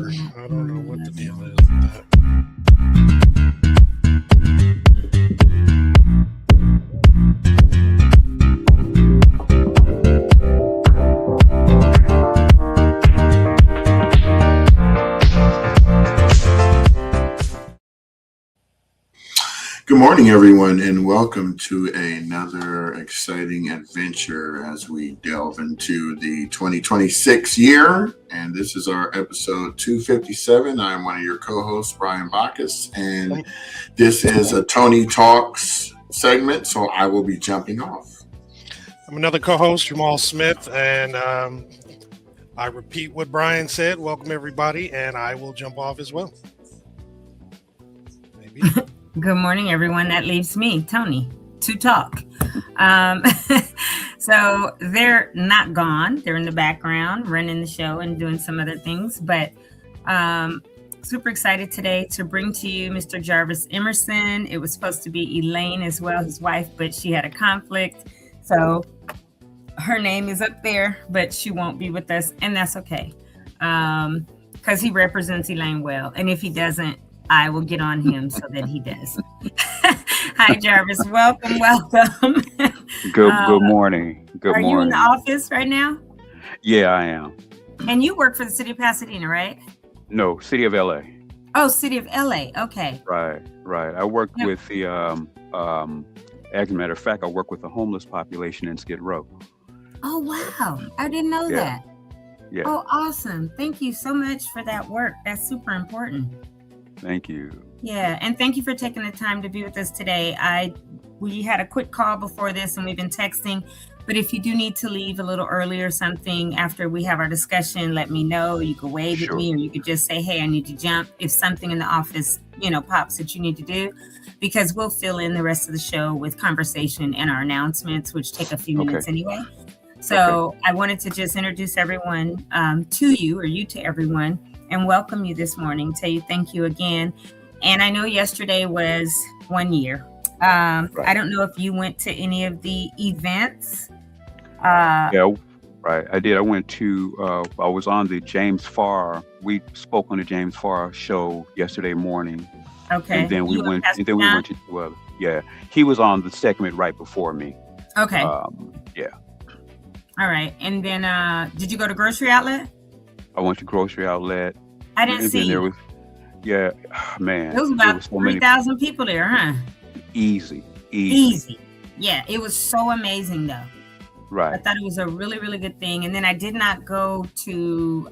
or I don't know what the deal is with that. Good morning, everyone, and welcome to another exciting adventure as we delve into the 2026 year. And this is our episode 257. I'm one of your co-hosts, Brian Bacchus, and this is a Toni Talks segment, so I will be jumping off. I'm another co-host, Jamal Smith, and I repeat what Brian said. Welcome, everybody, and I will jump off as well. Maybe. Good morning, everyone. That leaves me, Toni, to talk. So they're not gone. They're in the background, running the show and doing some other things. But super excited today to bring to you Mr. Jarvis Emerson. It was supposed to be Elaine as well, his wife, but she had a conflict. So her name is up there, but she won't be with us. And that's okay, because he represents Elaine well. And if he doesn't, I will get on him so that he does. Hi, Jarvis. Welcome. Good morning. Are you in the office right now? Yeah, I am. And you work for the city of Pasadena, right? No, city of LA. Oh, city of LA. Okay. Right. I work with the, as a matter of fact, I work with the homeless population in Skid Row. Oh, wow. I didn't know that. Yeah. Oh, awesome. Thank you so much for that work. That's super important. Thank you. Yeah, and thank you for taking the time to be with us today. We had a quick call before this and we've been texting, but if you do need to leave a little early or something after we have our discussion, let me know. You could wave at me or you could just say, hey, I need to jump if something in the office, pops that you need to do, because we'll fill in the rest of the show with conversation and our announcements, which take a few minutes anyway. So I wanted to just introduce everyone to you, or you to everyone, and welcome you this morning. Tell you thank you again. And I know yesterday was 1 year. I don't know if you went to any of the events. Yeah, right. I did. I went to, I was on the James Farr. We spoke on the James Farr show yesterday morning. Okay. And then we went to two other. Yeah. He was on the segment right before me. Okay. Yeah. All right. And then did you go to Grocery Outlet? I went to Grocery Outlet. I didn't see you. Man. It was about 3,000 people there, huh? Easy. Yeah, it was so amazing, though. Right. I thought it was a really, really good thing. And then I did not go to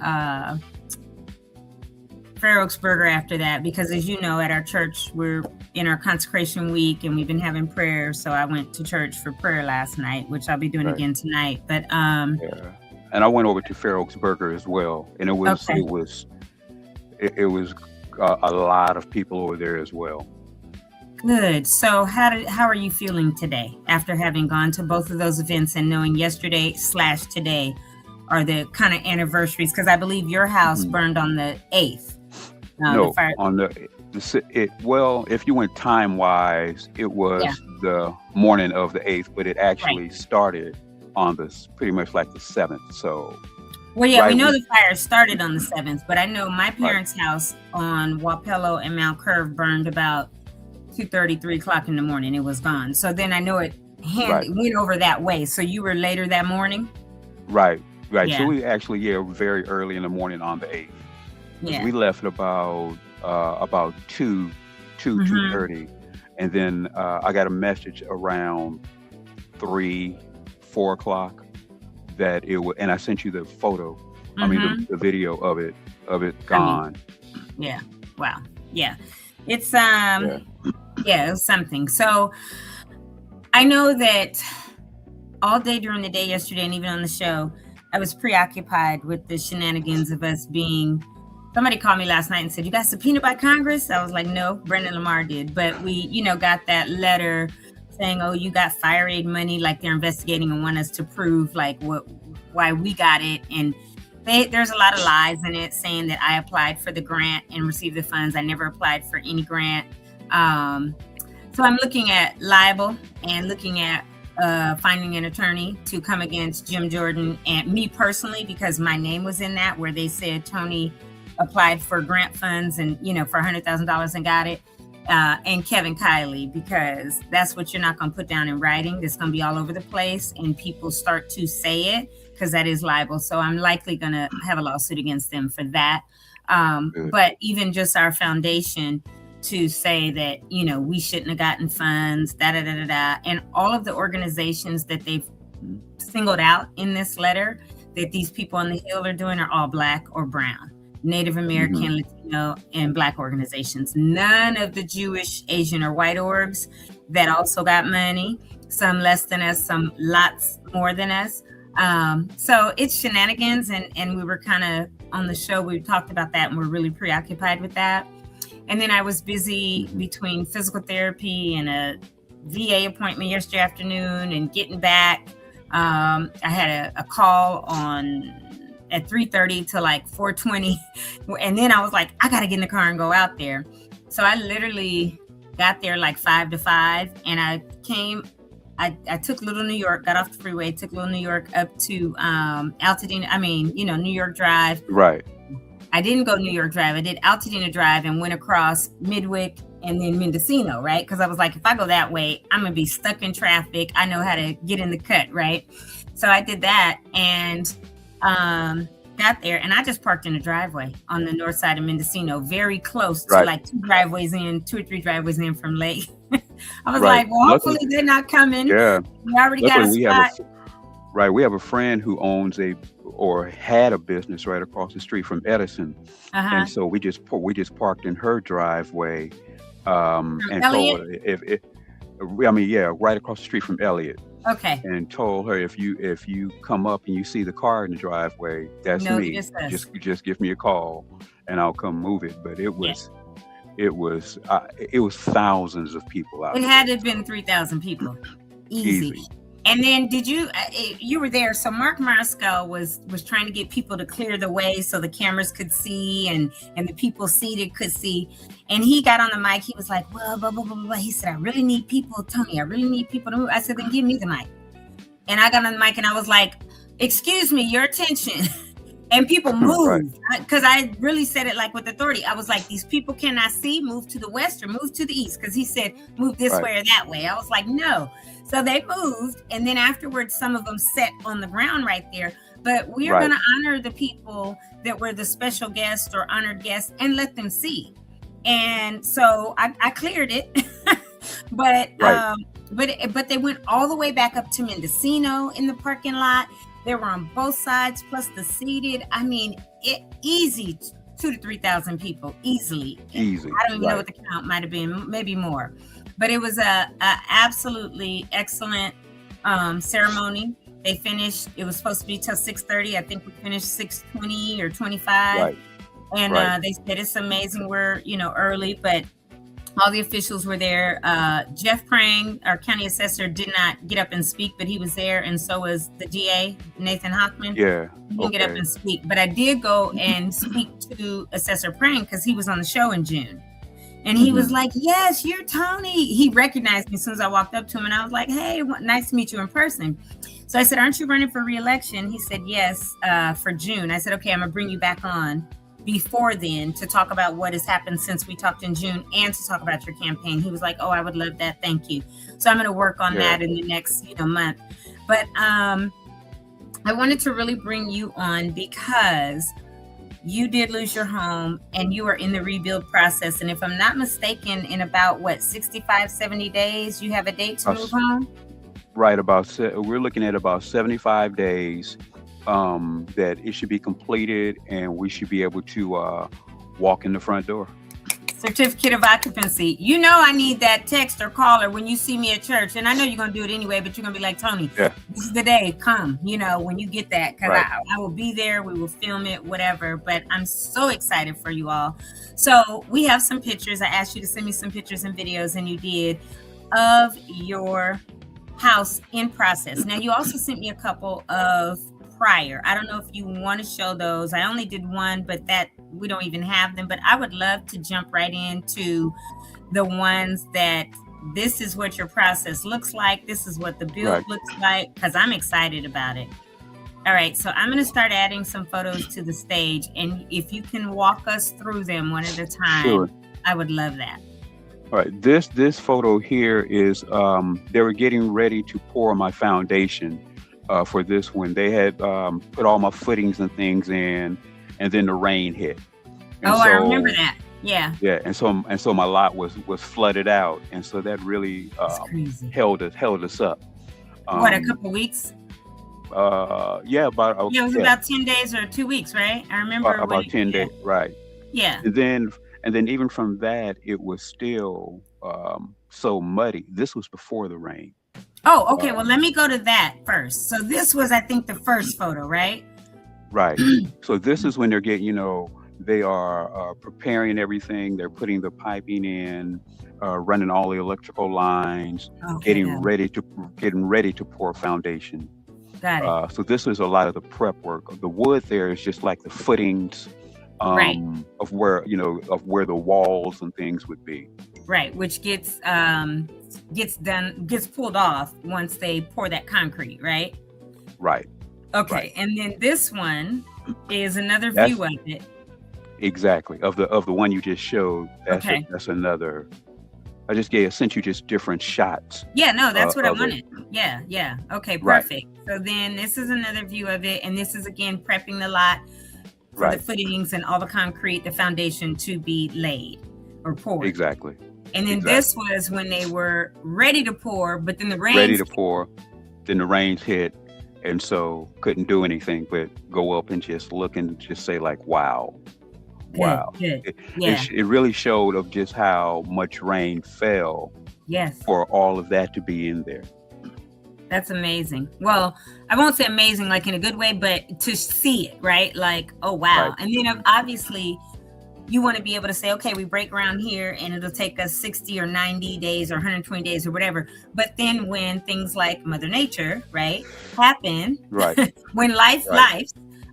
Fair Oaks Burger after that, because as you know, at our church, we're in our consecration week and we've been having prayer. So I went to church for prayer last night, which I'll be doing again tonight. But and I went over to Fair Oaks Burger as well, and it was a lot of people over there as well. Good. So how are you feeling today after having gone to both of those events and knowing yesterday/today are the kind of anniversaries? Because I believe your house burned on the 8th. No, on if you went time wise, it was the morning of the 8th, but it actually started on pretty much like the 7th. So, we know the fire started on the 7th, but I know my parents' house on Wapello and Mount Curve burned about 2:30, 3 o'clock in the morning. It was gone. So then I know it went over that way. So you were later that morning? Right. Yeah. So we actually, very early in the morning on the 8th. Yeah. We left about 2:30, and then I got a message around 3-4 o'clock that it was, and I sent you the photo. I mean the video of it gone. Wow. Yeah. It's it was something. So I know that all day during the day yesterday and even on the show, I was preoccupied with the shenanigans of us being. Somebody called me last night and said, you got subpoenaed by Congress? I was like, no, Brendan Lamar did. But we, got that letter saying, oh, you got fire aid money, like they're investigating and want us to prove why we got it. And there's a lot of lies in it saying that I applied for the grant and received the funds. I never applied for any grant. So I'm looking at libel and looking at finding an attorney to come against Jim Jordan and me personally, because my name was in that, where they said Toni applied for grant funds and, for $100,000 and got it. And Kevin Kiley, because that's what you're not going to put down in writing. That's going to be all over the place and people start to say it because that is libel. So I'm likely going to have a lawsuit against them for that. But even just our foundation to say that, we shouldn't have gotten funds, and all of the organizations that they've singled out in this letter that these people on the Hill are doing are all Black or brown, Native American, Latino, and Black organizations. None of the Jewish, Asian, or white orgs that also got money, some less than us, some lots more than us. So it's shenanigans, and we were kind of on the show, we talked about that and we're really preoccupied with that. And then I was busy between physical therapy and a VA appointment yesterday afternoon and getting back. I had a call at 3:30 to like 4:20. And then I was like, I got to get in the car and go out there. So I literally got there like 5 to 5. And I took Little New York, got off the freeway, took Little New York up to Altadena. New York Drive. Right. I didn't go New York Drive. I did Altadena Drive and went across Midwick and then Mendocino, right? Because I was like, if I go that way, I'm going to be stuck in traffic. I know how to get in the cut, right? So I did that and got there. And I just parked in a driveway on the north side of Mendocino, very close to like 2 or 3 driveways in from Lake. I was like, well, hopefully they're not coming. Yeah. We already got a spot. We have a friend who owns or had a business right across the street from Edison, and so we just parked in her driveway, and Elliott? told her right across the street from Elliott. Okay. And told her if you come up and you see the car in the driveway, that's me. Just give me a call, and I'll come move it. But it was thousands of people out. It had to have been 3,000 people, easy. And then you were there. So Mark Mariscal was trying to get people to clear the way so the cameras could see and the people seated could see. And he got on the mic. He was like, well, blah, blah, blah, blah. He said, I really need people, Toni. I really need people to move. I said, then give me the mic. And I got on the mic and I was like, excuse me, your attention. And people moved because I really said it like with authority. I was like, these people cannot see, move to the west or move to the east. Because he said, move this way or that way. I was like, no. So they moved. And then afterwards, some of them sat on the ground right there. But we are going to honor the people that were the special guests or honored guests and let them see. And so I cleared it. But they went all the way back up to Mendocino in the parking lot. They were on both sides, plus the seated. Easy 2,000 to 3,000 people, easily. Easy. I don't even know what the count might have been, maybe more. But it was a absolutely excellent ceremony. They finished. It was supposed to be till 6:30. I think we finished 6:20 or 25. Right. And they said it's amazing. We're early, but all the officials were there. Jeff Prang, our county assessor, did not get up and speak, but he was there, and so was the DA, Nathan Hochman. Yeah, he didn't get up and speak, but I did go and speak to Assessor Prang because he was on the show in June, and he was like, "Yes, you're Toni." He recognized me as soon as I walked up to him, and I was like, "Hey, nice to meet you in person." So I said, "Aren't you running for re-election?" He said, "Yes, for June." I said, "Okay, I'm gonna bring you back on before then to talk about what has happened since we talked in June and to talk about your campaign." He was like, "Oh, I would love that. Thank you." So I'm going to work on that in the next, month. But I wanted to really bring you on because you did lose your home and you are in the rebuild process. And if I'm not mistaken, in about 65-70 days, you have a date to move home? Right. We're looking at about 75 days. That it should be completed and we should be able to walk in the front door. Certificate of occupancy. I need that text or call or when you see me at church. And I know you're going to do it anyway, but you're going to be like, Toni, this is the day. Come, when you get that. Because I will be there. We will film it, whatever. But I'm so excited for you all. So we have some pictures. I asked you to send me some pictures and videos, and you did, of your house in process. Now, you also sent me a couple of prior. I don't know if you want to show those. I only did one, but that we don't even have them. But I would love to jump right into the ones that this is what your process looks like. This is what the build looks like, because I'm excited about it. All right, so I'm going to start adding some photos to the stage, and if you can walk us through them one at a time, sure. I would love that. All right, this photo here is they were getting ready to pour my foundation for this one. They had put all my footings and things in, and then the rain hit. And I remember that. Yeah. Yeah, and so my lot was flooded out, and so that really held us up. What, a couple of weeks? Yeah, about it was about 10 days or 2 weeks, right? I remember about 10 days, right? Yeah. And then even from that, it was still so muddy. This was before the rain. Oh, okay. Well, let me go to that first. So this was, I think, the first photo, right? Right. So this is when they're getting, they are preparing everything. They're putting the piping in, running all the electrical lines, getting ready to pour foundation. Got it. So this is a lot of the prep work. The wood there is just like the footings of where the walls and things would be. Right, which gets pulled off once they pour that concrete, right? Right. Okay, right. And then this one is another view of it. Exactly, of the one you just showed. That's another. I sent you just different shots. Yeah, no, that's what I wanted. Yeah. Okay, perfect. Right. So then this is another view of it, and this is again prepping the lot for the footings and all the concrete, the foundation to be laid or poured. Exactly. And then this was when they were ready to pour, but then the rain. Then the rains hit, and so couldn't do anything but go up and just look and just say like, wow. Wow. Good. It really showed of just how much rain fell for all of that to be in there. That's amazing. Well, I won't say amazing like in a good way, but to see it, right? Like, oh, wow. Right. And then obviously you want to be able to say, okay, we break ground here and it'll take us 60 or 90 days or 120 days or whatever. But then when things like Mother Nature, right, happen, when life,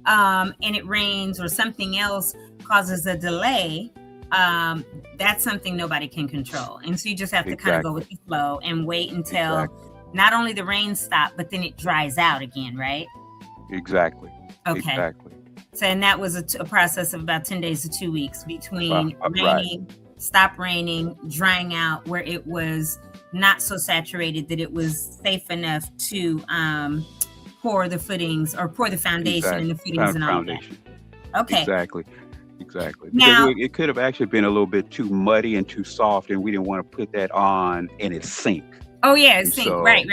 and it rains or something else causes a delay, that's something nobody can control. And so you just have to kind of go with the flow and wait until not only the rain stops, but then it dries out again, right? Exactly. Okay. Exactly. So, and that was a process of about 10 days to 2 weeks between raining, stop raining, drying out where it was not so saturated that it was safe enough to pour the footings or pour the foundation and the footings and all that. Okay. Exactly. Now, because it could have actually been a little bit too muddy and too soft, and we didn't want to put that on and it sink. Oh yeah, it sink. So, right.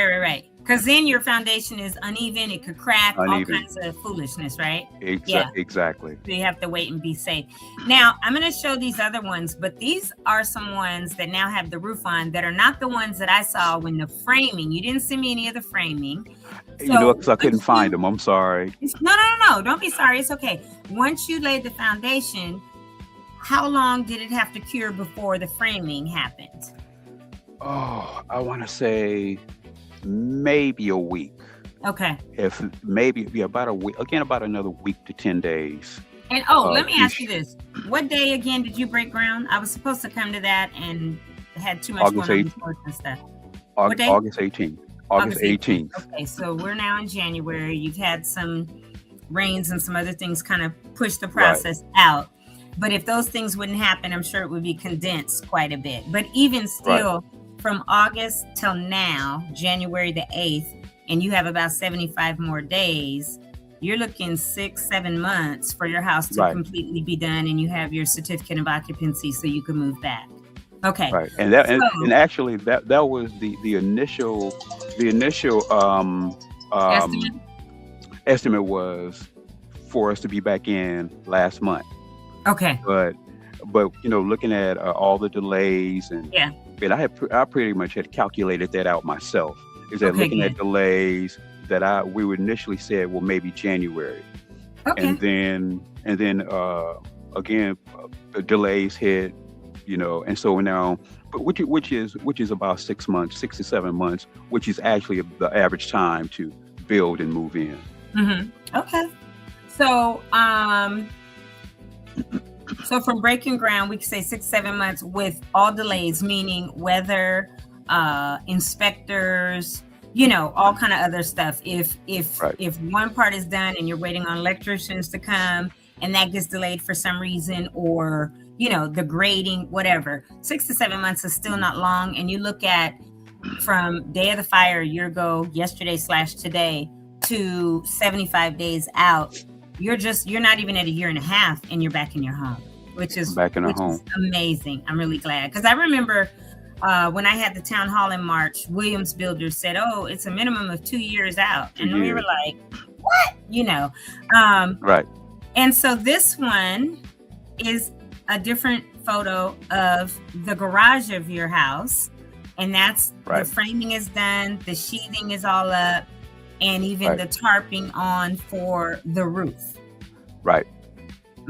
Because then your foundation is uneven. It could crack. All kinds of foolishness, right? Exactly. So you have to wait and be safe. Now I'm going to show these other ones, but these are some ones that now have the roof on that are not the ones that I saw when the framing. You didn't send me any of the framing. Because I couldn't find them. I'm sorry. No. Don't be sorry. It's okay. Once you laid the foundation, how long did it have to cure before the framing happened? Oh, I want to say maybe a week. Okay. If maybe about a week, again, about another week to 10 days. And let me ask you this. What day again did you break ground? I was supposed to come to that and had too much going on with work and stuff. What day? August 18th. August 18th. Okay, so we're now in January. You've had some rains and some other things kind of push the process out. But if those things wouldn't happen, I'm sure it would be condensed quite a bit. But even still, from August till now, January the 8th, and you have about 75 more days, you're looking 6-7 months for your house to completely be done, and you have your certificate of occupancy so you can move back. Okay. Right. And that and actually that was the initial estimate was for us to be back in last month. Okay. But looking at all the delays and I pretty much had calculated that out myself. Is that looking at delays that we would initially said, well, maybe January. Okay. And then again, the delays hit, and so now, but which is about 6 months, 6 to 7 months, which is actually the average time to build and move in. Mm-hmm. Okay. So, so from breaking ground, we could say 6-7 months with all delays, meaning weather, inspectors, all kind of other stuff. If Right. if one part is done and you're waiting on electricians to come and that gets delayed for some reason, or the grading, whatever, 6 to 7 months is still not long. And you look at from day of the fire a year ago, yesterday/today, to 75 days out, you're not even at a year and a half and you're back in your home, which is amazing. I'm really glad, because I remember when I had the town hall in March, Williams Builders said, "Oh, it's a minimum of 2 years out," and we were like, "What?" Right. And so this one is a different photo of the garage of your house, and that's right. The framing is done, the sheathing is all up, and even the tarping on for the roof. Right.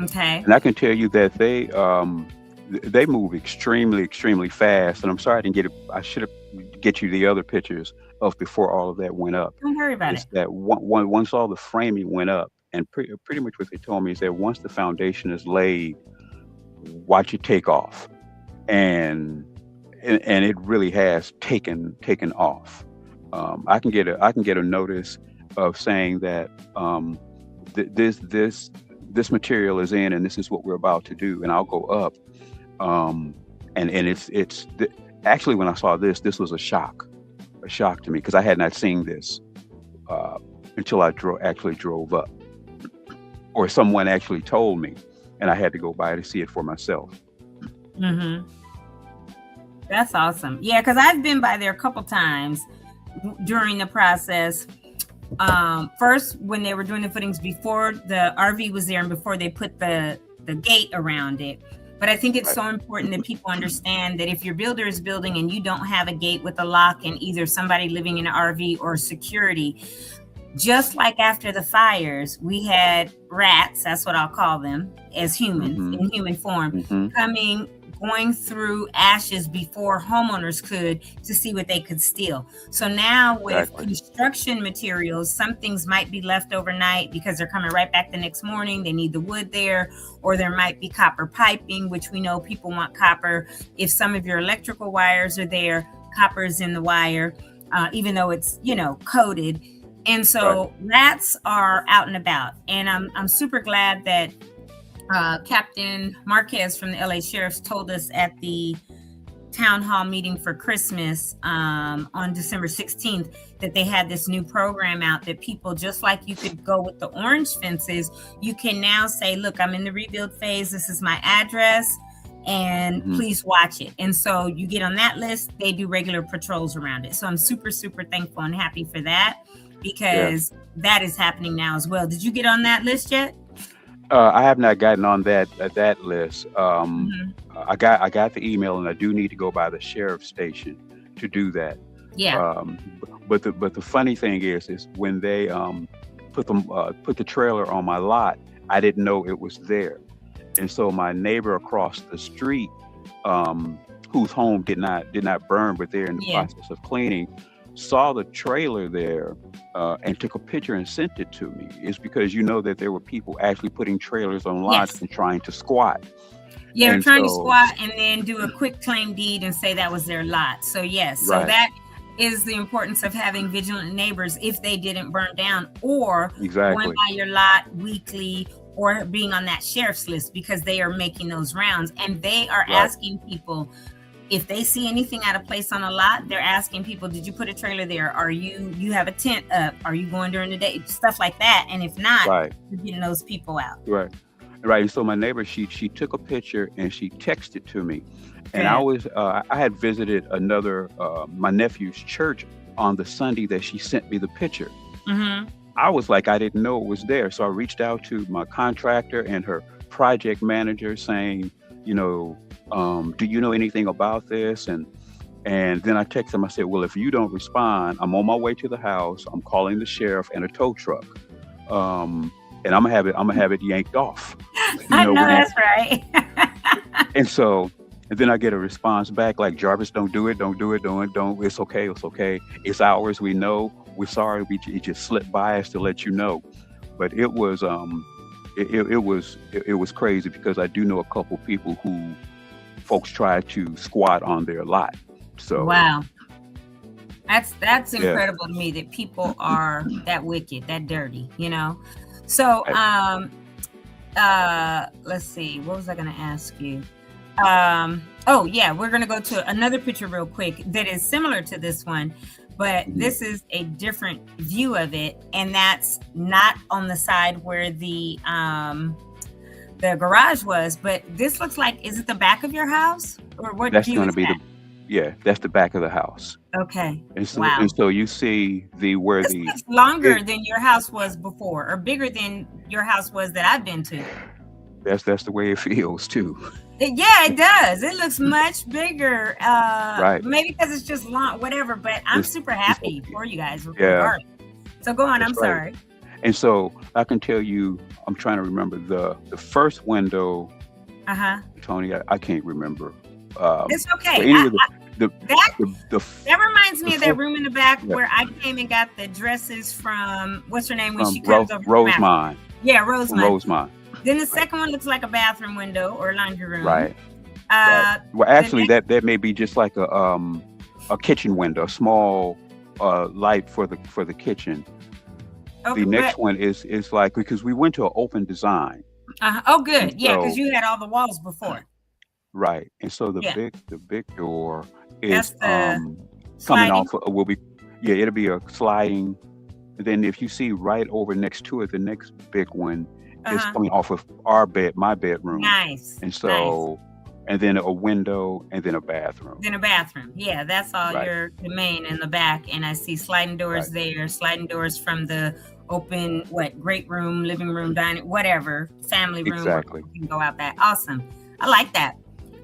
Okay. And I can tell you that they move extremely, extremely fast. And I'm sorry I didn't get it. I should have get you the other pictures of before all of that went up. Don't worry about it. That once all the framing went up, and pretty much what they told me is that once the foundation is laid, watch it take off, and it really has taken off. I can get a notice of saying that this material is in, and this is what we're about to do, and I'll go up. And it's actually, when I saw this was a shock to me, because I had not seen this until I actually drove up, or someone actually told me, and I had to go by to see it for myself. Mm-hmm. That's awesome. Yeah, because I've been by there a couple times during the process. First, when they were doing the footings, before the RV was there and before they put the gate around it. But I think it's so important that people understand that if your builder is building and you don't have a gate with a lock, and either somebody living in an RV or security, just like after the fires, we had rats, that's what I'll call them, as humans, in human form, going through ashes before homeowners could, to see what they could steal. So now with construction materials, some things might be left overnight because they're coming right back the next morning. They need the wood there, or there might be copper piping, which we know people want copper. If some of your electrical wires are there, copper is in the wire, even though it's, coated. And so rats are out and about. And I'm super glad that Captain Marquez from the LA Sheriff's told us at the town hall meeting for Christmas on December 16th that they had this new program out, that people, just like you could go with the orange fences, you can now say, look, I'm in the rebuild phase, this is my address, and please watch it. And so you get on that list, they do regular patrols around it. So I'm super, super thankful and happy for that, because that is happening now as well. Did you get on that list yet? I have not gotten on that list. I got the email, and I do need to go by the sheriff's station to do that. Yeah. But the funny thing is when they put the trailer on my lot, I didn't know it was there, and so my neighbor across the street, whose home did not burn, but they're in the process of cleaning, saw the trailer there and took a picture and sent it to me. It's because that there were people actually putting trailers on lots and trying to squat. Yeah, they're trying to squat and then do a quick claim deed and say that was their lot. So yes, so that is the importance of having vigilant neighbors if they didn't burn down, or going by your lot weekly, or being on that sheriff's list, because they are making those rounds, and they are asking people, if they see anything out of place on a lot, they're asking people, did you put a trailer there? Are you have a tent up? Are you going during the day? Stuff like that. And if not, you're getting those people out. Right. And so my neighbor, she took a picture and she texted to me. And I had visited my nephew's church on the Sunday that she sent me the picture. I was like, I didn't know it was there. So I reached out to my contractor and her project manager saying, do you know anything about this? And then I texted him. I said, well, if you don't respond, I'm on my way to the house. I'm calling the sheriff and a tow truck, and I'm gonna have it yanked off. I know that's right. And then I get a response back like, Jarvis, don't do it. It's okay. It's ours. We know. We're sorry. It just slipped by us to let you know. But it was it was crazy, because I do know a couple people who folks try to squat on their lot. So wow. That's incredible to me that people are that wicked, that dirty, you know. So let's see, what was I going to ask you? Oh yeah, we're going to go to another picture real quick that is similar to this one, but this is a different view of it, and that's not on the side where the garage was, but this looks like, is it the back of your house, or what? That's going to be that's the back of the house. Okay. And so, wow. And so you see this is longer than your house was before, or bigger than your house was that I've been to. That's the way it feels too. Yeah, it does. It looks much bigger. Right. Maybe because it's just long, whatever. But I'm super happy for you guys. Yeah. So go on. I'm right. sorry. And so I can tell you, I'm trying to remember the first window. Toni, I can't remember. It's okay. That reminds me of that room in the back where I came and got the dresses from, what's her name when she comes over? Rosemont. Yeah, Rosemont. Then the Right. second one looks like a bathroom window or laundry room. Right. Well, actually, that may be just like a kitchen window, a small light for the kitchen. Okay, the next one is like, because we went to an open design. Oh, good. And yeah, because you had all the walls before. Right. And so the big door is coming off it'll be a sliding. Then if you see right over next to it, the next big one is coming off of my bedroom. Nice. And so and then a window and then a bathroom. Yeah, that's all the main in the back. And I see sliding doors there, sliding doors from the open great room, living room, dining, whatever, family room. Exactly. You can go out back. Awesome. I like that.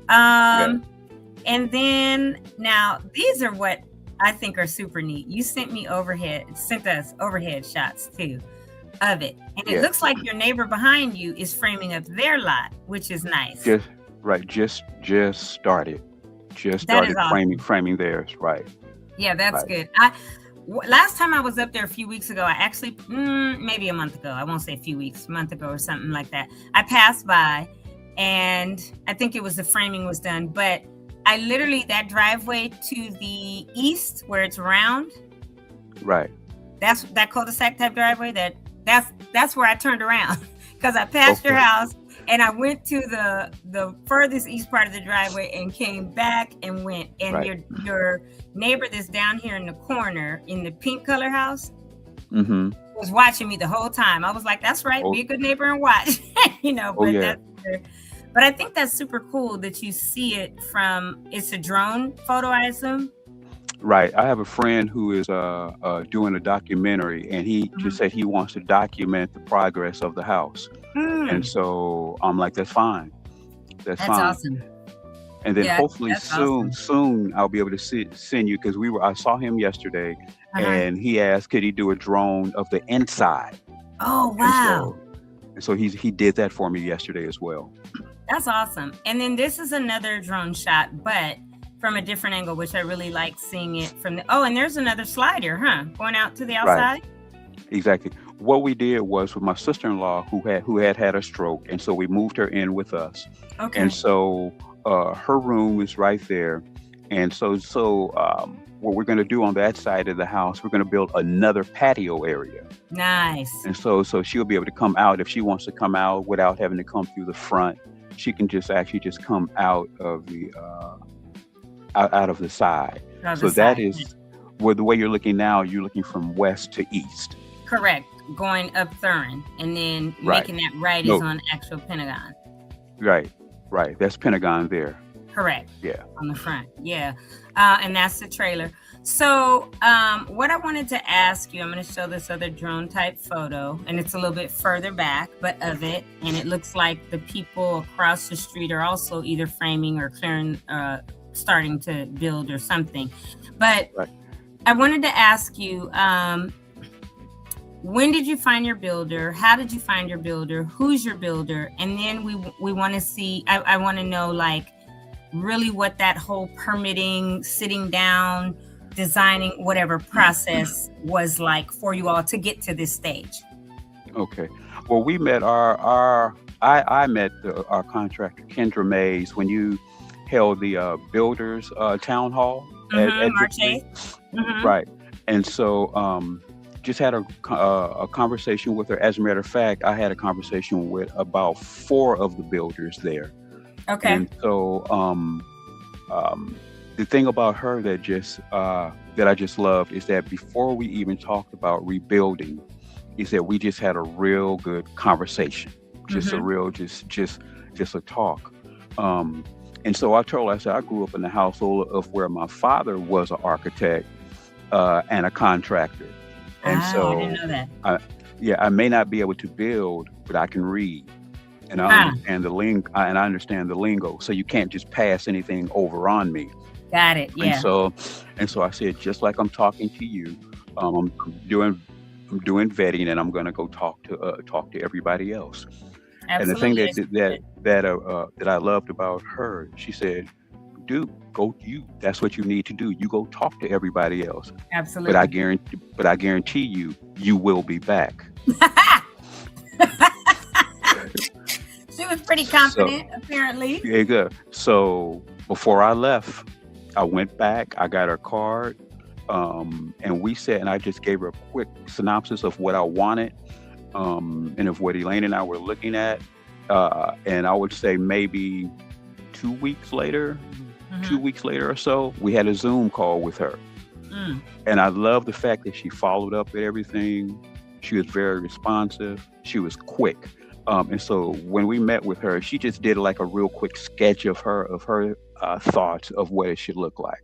And then now these are what I think are super neat. You sent us overhead shots too of it. And it looks like your neighbor behind you is framing up their lot, which is nice. Just started awesome. framing theirs. Right. Yeah, that's good. Last time I was up there a few weeks ago, I actually, maybe a month ago, I won't say a few weeks, a month ago or something like that. I passed by and I think it was the framing was done, but I literally, that driveway to the east where it's round. Right. That's that cul-de-sac type driveway that's where I turned around because I passed your house and I went to the furthest east part of the driveway and came back and went. And your neighbor that's down here in the corner in the pink color house was watching me the whole time. I was like, that's right. Be a good neighbor and watch, but I think that's super cool that you see it from, it's a drone photo, I assume. Right. I have a friend who is doing a documentary, and he just said he wants to document the progress of the house. And so I'm like, that's fine. That's fine. Awesome. And then hopefully soon I'll be able to send you, because I saw him yesterday, and he asked, could he do a drone of the inside? Oh, wow. And so he did that for me yesterday as well. That's awesome. And then this is another drone shot, but from a different angle, which I really like seeing it from and there's another slider, going out to the outside. Right. Exactly. What we did was with my sister-in-law who had a stroke, and so we moved her in with us. Okay. And so her room is right there, and so what we're going to do on that side of the house, we're going to build another patio area. Nice. And so she'll be able to come out if she wants to come out without having to come through the front. She can just come out of the out of the side. That is where the way you're looking now, you're looking from west to east. Correct. Going up Thurin and then making that right is on actual Pentagon. Right. That's Pentagon there. Correct. Yeah. On the front. Yeah. And that's the trailer. So what I wanted to ask you, I'm going to show this other drone type photo, and it's a little bit further back, but of it. And it looks like the people across the street are also either framing or clearing, starting to build or something. But I wanted to ask you, when did you find your builder? How did you find your builder? Who's your builder? And then we want to see, I want to know really what that whole permitting, sitting down, designing, whatever process was like for you all to get to this stage. Okay. Well, we met I met our contractor, Kendra Mays, when you held the builders town hall. March 8th. Right. And so just had a conversation with her. As a matter of fact, I had a conversation with about 4 of the builders there. Okay. And so the thing about her that I just loved is that before we even talked about rebuilding, is that we just had a real good conversation, just a real, just a talk. And so I told her, I said, I grew up in the household of where my father was an architect and a contractor. And so I didn't know that. I may not be able to build, but I can read. And I understand the lingo. So you can't just pass anything over on me. Got it. Yeah. And so I said, just like I'm talking to you, I'm doing vetting, and I'm going to go talk to everybody else. Absolutely. And the thing that I loved about her, she said, "Dude, go you. That's what you need to do. You go talk to everybody else." Absolutely. But I guarantee you will be back. She was pretty confident, apparently. Yeah, good. So before I left, I went back. I got her card, and we sat, and I just gave her a quick synopsis of what I wanted, and of what Elaine and I were looking at. And I would say maybe 2 weeks later, 2 weeks later or so, we had a Zoom call with her. And I love the fact that she followed up with everything. She was very responsive. She was quick. And so when we met with her, she just did like a real quick sketch of her thoughts of what it should look like.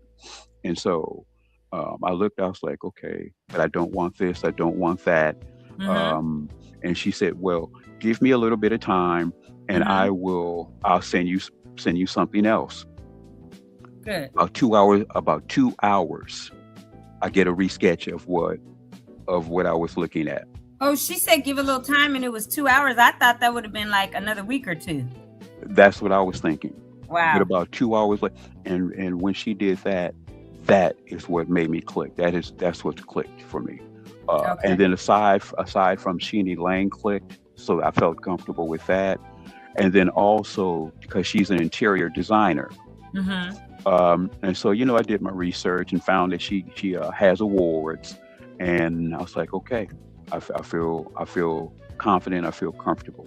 And so I was like, okay, but I don't want this. I don't want that. And she said, well, give me a little bit of time and I'll send you something else. Good. About 2 hours, I get a resketch of what I was looking at. Oh, she said give a little time, and it was 2 hours. I thought that would have been like another week or 2. That's what I was thinking. Wow. But about 2 hours later, and when she did that, that is what made me click. That's what clicked for me. Okay. And then aside from she and Elaine clicked, so I felt comfortable with that. And then also because she's an interior designer. And so, I did my research and found that she has awards, and I was like, okay, I feel confident, I feel comfortable.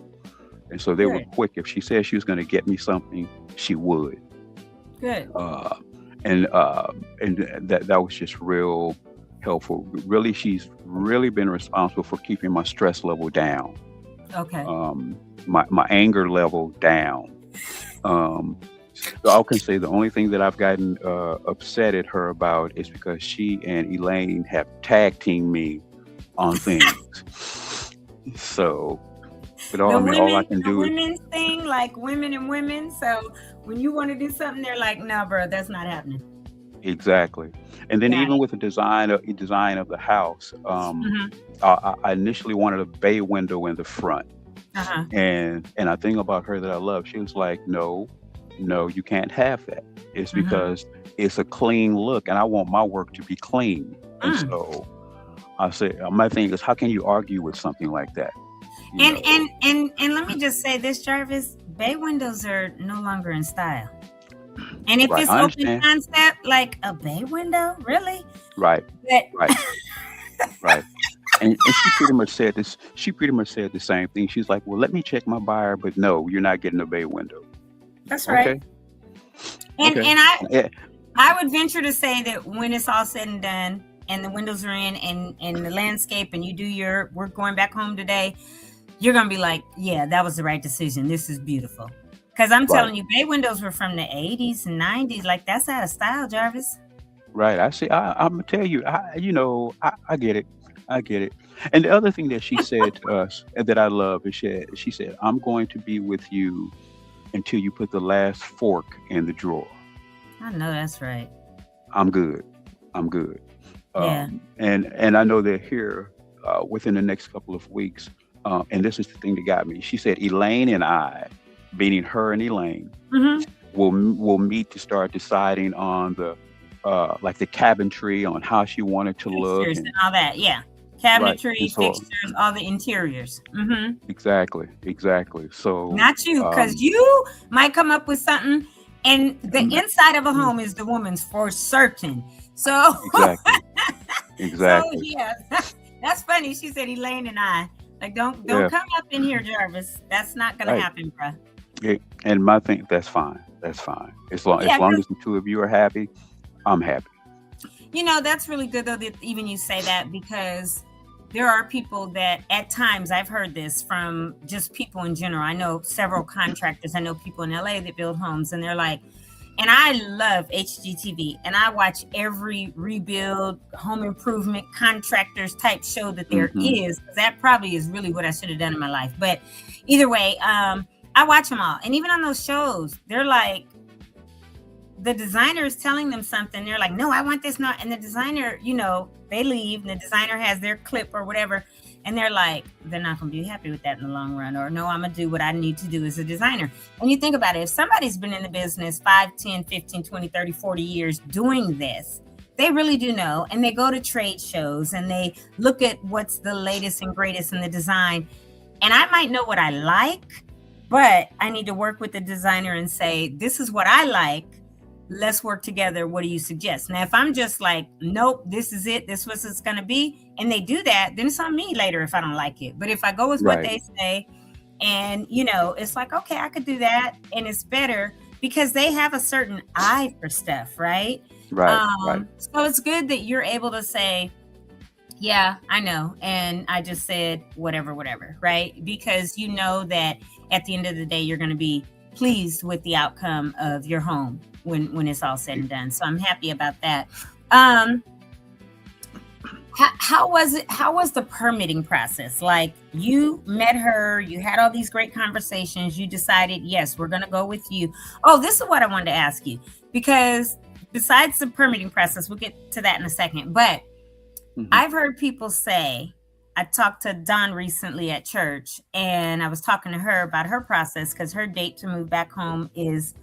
And so they were quick. If she said she was going to get me something, she would. Good. And that was just real helpful. Really, she's really been responsible for keeping my stress level down. Okay. My anger level down. So I can say the only thing that I've gotten upset at her about is because she and Elaine have tag teamed me on things. So, but all I can do is women's thing, like women and women. So when you want to do something, they're like, "No, bro, that's not happening." Exactly. And then even with the design of the house, I initially wanted a bay window in the front. And a thing about her that I love, she was like, no, you can't have that. It's because it's a clean look, and I want my work to be clean. And so I said, my thing is, how can you argue with something like that? And let me just say this, Jarvis, bay windows are no longer in style. And if it's open concept, like a bay window, really? Right. Right. And she pretty much said this. She pretty much said the same thing. She's like, well, let me check my buyer, but no, you're not getting a bay window. That's right. Okay. And I would venture to say that when it's all said and done and the windows are in and the landscape and you do we're going back home today, you're going to be like, yeah, that was the right decision. This is beautiful. Because I'm telling you, bay windows were from the 80s and 90s. Like, that's out of style, Jarvis. Right. I see. I'm going to tell you, I get it. I get it. And the other thing that she said to us and that I love is she said, I'm going to be with you until you put the last fork in the drawer. I know that's right. I'm good. Yeah. And I know that here within the next couple of weeks, and this is the thing that got me. She said, Elaine and I, meaning her and Elaine, will meet to start deciding on the like the cabinetry, on how she wanted to look and all that. Yeah. Cabinetry, fixtures, all the interiors. Exactly. So not you, because you might come up with something And the inside of a home is the woman's for certain. So Exactly. So yeah, that's funny. She said Elaine and I, like, don't come up in here, Jarvis. That's not gonna happen, bruh. Yeah, and my thing, that's fine. That's fine. As long as the two of you are happy, I'm happy. That's really good though that even you say that, because there are people that at times, I've heard this from just people in general. I know several contractors. I know people in LA that build homes, and they're like, and I love HGTV, and I watch every rebuild, home improvement, contractors type show that there is. That probably is really what I should have done in my life. But either way, I watch them all. And even on those shows, they're like, the designer is telling them something. They're like, no, I want this not. And the designer, they leave and the designer has their clip or whatever. And they're like, they're not going to be happy with that in the long run. Or no, I'm going to do what I need to do as a designer. And you think about it, if somebody's been in the business 5, 10, 15, 20, 30, 40 years doing this, they really do know. And they go to trade shows and they look at what's the latest and greatest in the design. And I might know what I like, but I need to work with the designer and say, this is what I like. Let's work together. What do you suggest? Now, if I'm just like, nope, this is it. This was it's going to be. And they do that, then it's on me later if I don't like it. But if I go with what they say and, it's like, okay, I could do that. And it's better because they have a certain eye for stuff, right? Right. So it's good that you're able to say, yeah, I know. And I just said whatever, right? Because you know that at the end of the day, you're going to be pleased with the outcome of your home when it's all said and done. So I'm happy about that. How was it? How was the permitting process? Like, you met her, you had all these great conversations, you decided, yes, we're going to go with you. Oh, this is what I wanted to ask you, because besides the permitting process, we'll get to that in a second, but I've heard people say, I talked to Dawn recently at church, and I was talking to her about her process because her date to move back home is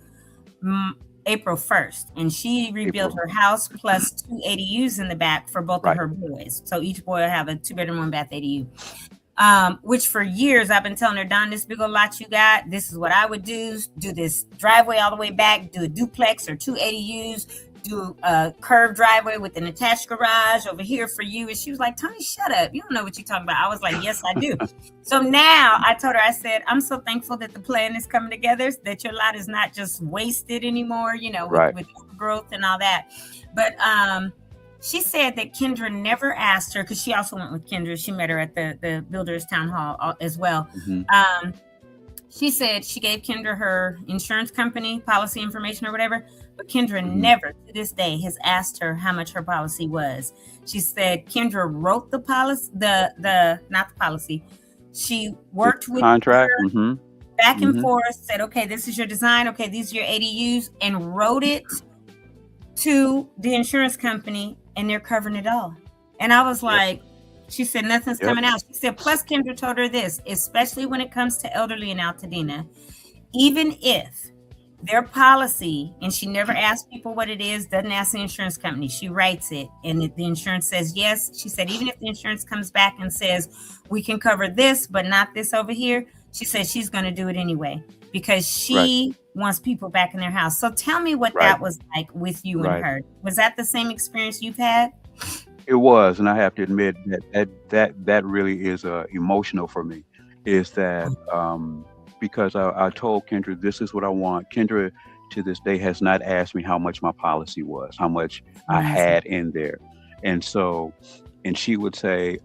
April 1st, and she rebuilt her house plus 2 ADUs in the back for both of her boys. So each boy will have a 2-bedroom, 1-bath ADU. Which for years I've been telling her, Don, this big old lot you got, this is what I would do this driveway all the way back, do a duplex or 2 ADUs, do a curved driveway with an attached garage over here for you. And she was like, Toni, shut up. You don't know what you're talking about. I was like, yes, I do. So now I told her, I said, I'm so thankful that the plan is coming together, that your lot is not just wasted anymore, with growth and all that. But she said that Kendra never asked her, because she also went with Kendra. She met her at the Builders Town Hall as well. She said she gave Kendra her insurance company policy information or whatever, but Kendra never to this day has asked her how much her policy was. She said Kendra wrote the policy, not the policy. She worked with contract her back and forth, said, okay, this is your design. Okay, these are your ADUs, and wrote it to the insurance company, and they're covering it all. And I was like, she said, nothing's coming out. She said, plus Kendra told her this, especially when it comes to elderly in Altadena, even if their policy, and she never asks people what it is, doesn't ask the insurance company, she writes it, and the insurance says yes. She said, even if the insurance comes back and says, we can cover this, but not this over here, she said she's going to do it anyway, because she wants people back in their house. So tell me what that was like with you and her. Was that the same experience you've had? It was, and I have to admit that really is emotional for me. Is that because I told Kendra, this is what I want. Kendra to this day has not asked me how much my policy was, how much I had in there, and she would say,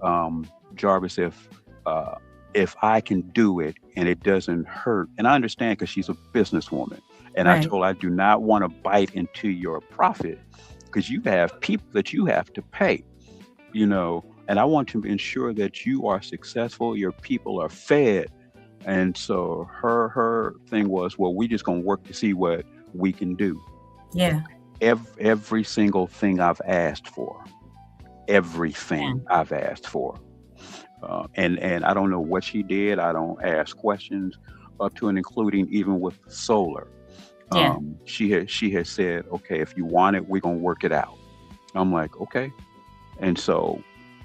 Jarvis, if I can do it and it doesn't hurt, and I understand because she's a businesswoman, and I told her, I do not want to bite into your profit, because you have people that you have to pay, and I want to ensure that you are successful, your people are fed. And so her thing was, well, we just gonna work to see what we can do. Yeah. Every single thing I've asked for, and I don't know what she did. I don't ask questions up to and including even with solar. She has said, okay, if you want it, we're gonna work it out. I'm like, okay. And so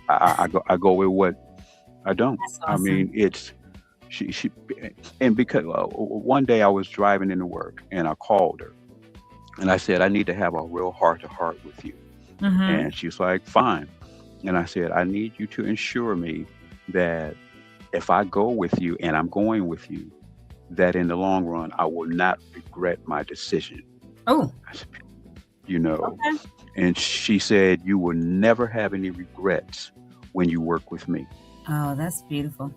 I go with what I don't. That's awesome. I mean, it's she and because one day I was driving into work and I called her And I said, I need to have a real heart-to-heart with you. And she's like, fine. And I said, I need you to ensure me that if I go with you, and I'm going with you, that in the long run, I will not regret my decision. Oh. You know, and she said, you will never have any regrets when you work with me. Oh, that's beautiful.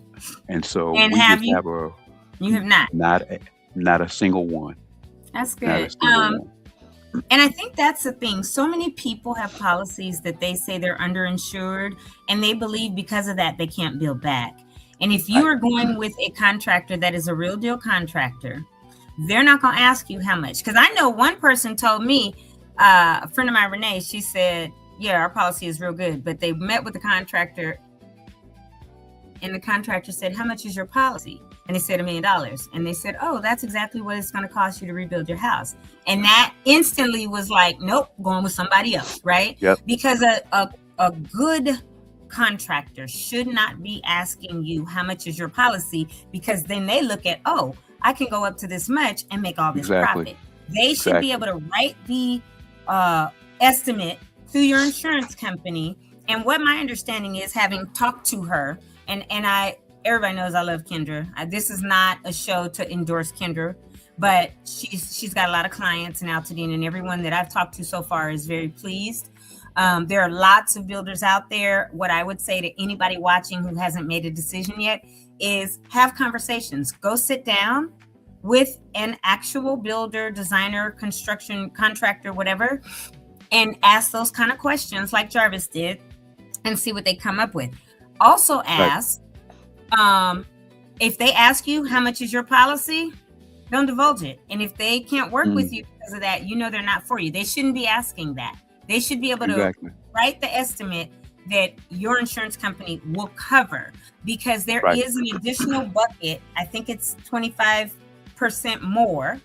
And so and we have just you? have a... You have not? Not a single one. That's good. And I think that's the thing. So many people have policies that they say they're underinsured, and they believe because of that, they can't bill back. And if you are going with a contractor that is a real deal contractor, they're not going to ask you how much. Because I know one person told me, a friend of mine, Renee, she said, yeah, our policy is real good. But they met with the contractor, and the contractor said, how much is your policy? And they said $1 million. And they said, oh, that's exactly what it's going to cost you to rebuild your house. And that instantly was like, nope, going with somebody else, right? Yep. Because a good contractor should not be asking you how much is your policy, because then they look at, oh, I can go up to this much and make all this profit. They should be able to write the estimate through your insurance company. And what my understanding is, having talked to her, and everybody knows I love Kendra. This is not a show to endorse Kendra, but she's got a lot of clients in Altadena, and everyone that I've talked to so far is very pleased. There are lots of builders out there. What I would say to anybody watching who hasn't made a decision yet is have conversations. Go sit down with an actual builder, designer, construction contractor, whatever, and ask those kind of questions like Jarvis did and see what they come up with. Also ask, if they ask you how much is your policy, don't divulge it. And if they can't work with you because of that, you know they're not for you. They shouldn't be asking that. They should be able to write the estimate that your insurance company will cover, because there is an additional bucket. I think it's 25% more,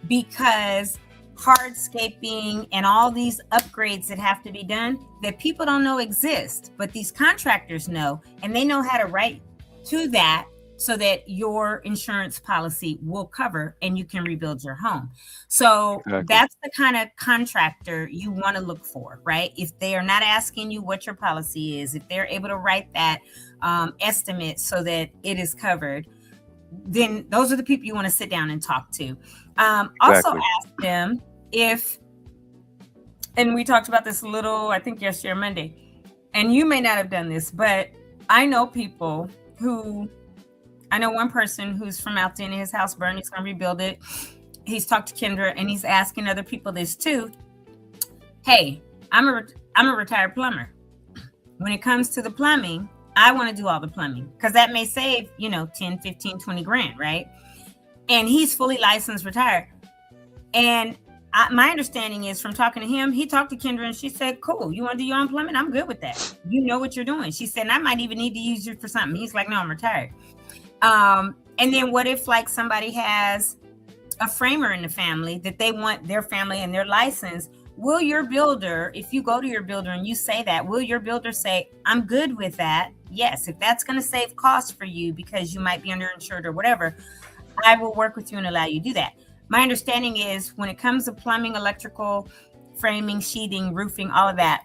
because hardscaping and all these upgrades that have to be done that people don't know exist, but these contractors know, and they know how to write to that so that your insurance policy will cover and you can rebuild your home. So that's the kind of contractor you want to look for, right? If they are not asking you what your policy is, if they're able to write that estimate so that it is covered, then those are the people you want to sit down and talk to. Also ask them if, and we talked about this a little, I think yesterday or Monday, and you may not have done this, but I know people who, I know one person who's from Altadena, his house burned, he's going to rebuild it. He's talked to Kendra, and he's asking other people this too. Hey, I'm a retired plumber. When it comes to the plumbing, I want to do all the plumbing, because that may save, 10, 15, 20 grand, right? And he's fully licensed, retired. And my understanding is, from talking to him, he talked to Kendra and she said, cool, you want to do your own plumbing? I'm good with that. You know what you're doing. She said, I might even need to use you for something. He's like, no, I'm retired. And then what if like somebody has a framer in the family that they want their family and their license? Will your builder, if you go to your builder and you say that, will your builder say, I'm good with that? Yes, if that's going to save costs for you because you might be underinsured or whatever, I will work with you and allow you to do that. My understanding is when it comes to plumbing, electrical, framing, sheathing, roofing, all of that,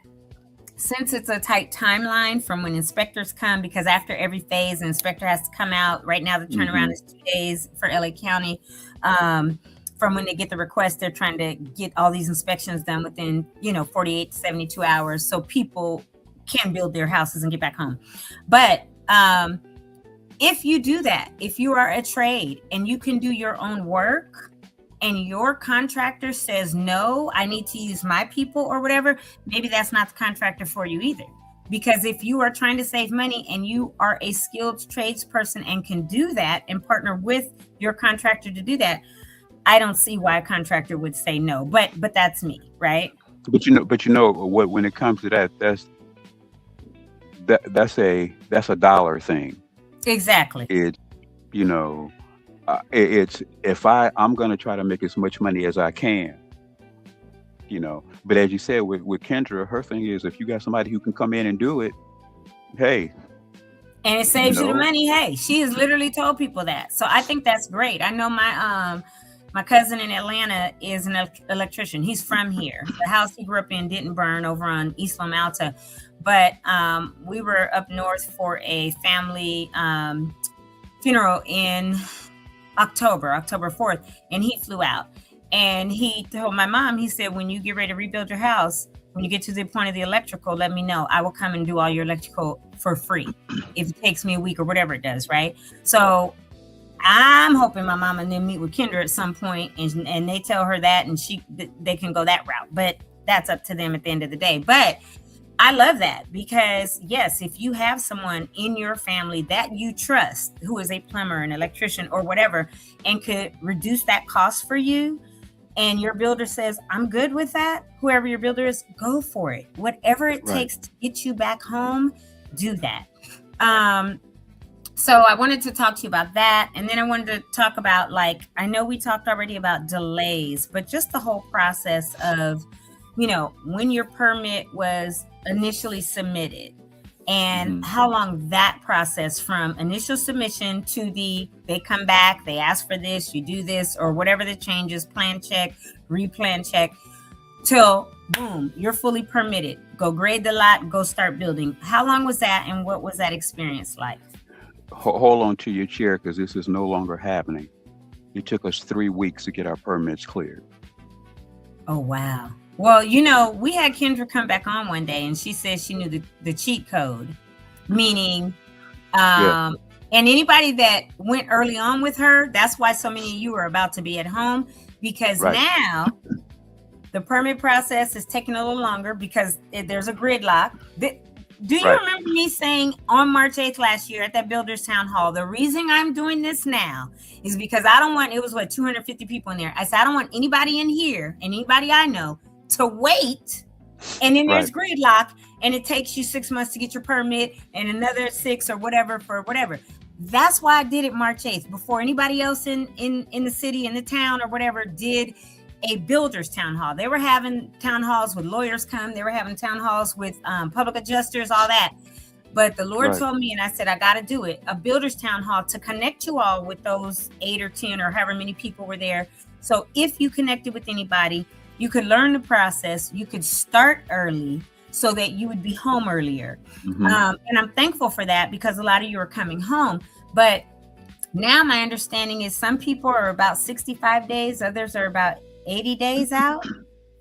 since it's a tight timeline from when inspectors come, because after every phase, the inspector has to come out. Right now, the turnaround is 2 days for LA County. From when they get the request, they're trying to get all these inspections done within, 48 to 72 hours so people can build their houses and get back home. But if you do that, if you are a trade and you can do your own work, and your contractor says, no, I need to use my people or whatever, maybe that's not the contractor for you either. Because if you are trying to save money and you are a skilled tradesperson and can do that and partner with your contractor to do that, I don't see why a contractor would say no. But that's me, right? But what, when it comes to that, that's a dollar thing. Exactly. It's if I'm going to try to make as much money as I can, but as you said with Kendra, her thing is, if you got somebody who can come in and do it, hey, and it saves you the money. Hey, she has literally told people that. So I think that's great. I know my My cousin in Atlanta is an electrician. He's from here. The house he grew up in didn't burn over on East Loma Alta, but we were up north for a family funeral in October 4th, and he flew out. And he told my mom, he said, when you get ready to rebuild your house, when you get to the point of the electrical, let me know. I will come and do all your electrical for free if it takes me a week or whatever it does, right? So I'm hoping my mom and them meet with Kendra at some point, and they tell her that, and they can go that route. But that's up to them at the end of the day. But I love that, because yes, if you have someone in your family that you trust who is a plumber, an electrician, or whatever, and could reduce that cost for you, and your builder says, I'm good with that, whoever your builder is, go for it. Whatever it takes to get you back home, do that. So I wanted to talk to you about that. And then I wanted to talk about, like, I know we talked already about delays, but just the whole process of, you know, when your permit was initially submitted and how long that process from initial submission to they come back, they ask for this, you do this, or whatever the changes, plan check, replan check, till boom, you're fully permitted. Go grade the lot, go start building. How long was that, and what was that experience like? Hold on to your chair, because this is no longer happening. It took us 3 weeks to get our permits cleared. Oh, wow. Well, you know, we had Kendra come back on one day, and she said she knew the cheat code, meaning, and anybody that went early on with her, that's why so many of you are about to be at home, because now the permit process is taking a little longer because there's a gridlock. Do you remember me saying on March 8th last year at that Builders Town Hall, the reason I'm doing this now is because I don't want, it was 250 people in there. I said, I don't want anybody in here and anybody I know to wait. And then there's gridlock, and it takes you 6 months to get your permit and another 6 or whatever for whatever. That's why I did it March 8th before anybody else in the city, in the town or whatever did a builders town hall. They were having town halls with lawyers come. They were having town halls with public adjusters, all that. But the Lord told me, and I said, I got to do it. A builders town hall to connect you all with those 8 or 10 or however many people were there. So if you connected with anybody, you could learn the process. You could start early so that you would be home earlier. And I'm thankful for that, because a lot of you are coming home. But now my understanding is some people are about 65 days. Others are about 80 days out.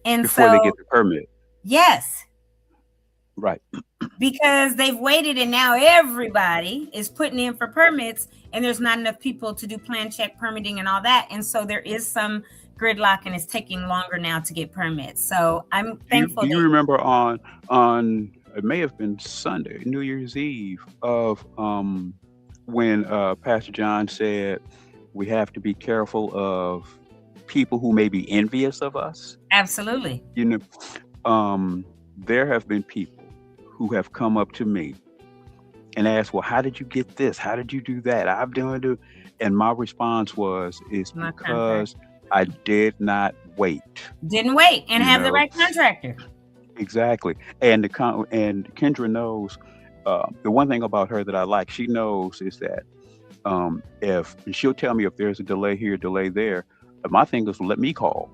And before they get the permit. Yes. Right. Because they've waited, and now everybody is putting in for permits, and there's not enough people to do plan check, permitting, and all that. And so there is some gridlock, and it's taking longer now to get permits. So I'm thankful. Do you remember on it may have been Sunday, New Year's Eve, of when Pastor John said we have to be careful of people who may be envious of us? Absolutely. You know, there have been people who have come up to me and asked, well, how did you get this? How did you do that? I've done it. And my response was, because I did not wait. Didn't wait and have the right contractor. Exactly. And and Kendra knows, the one thing about her that I like, she knows is that if she'll tell me if there's a delay here, delay there, my thing is let me call.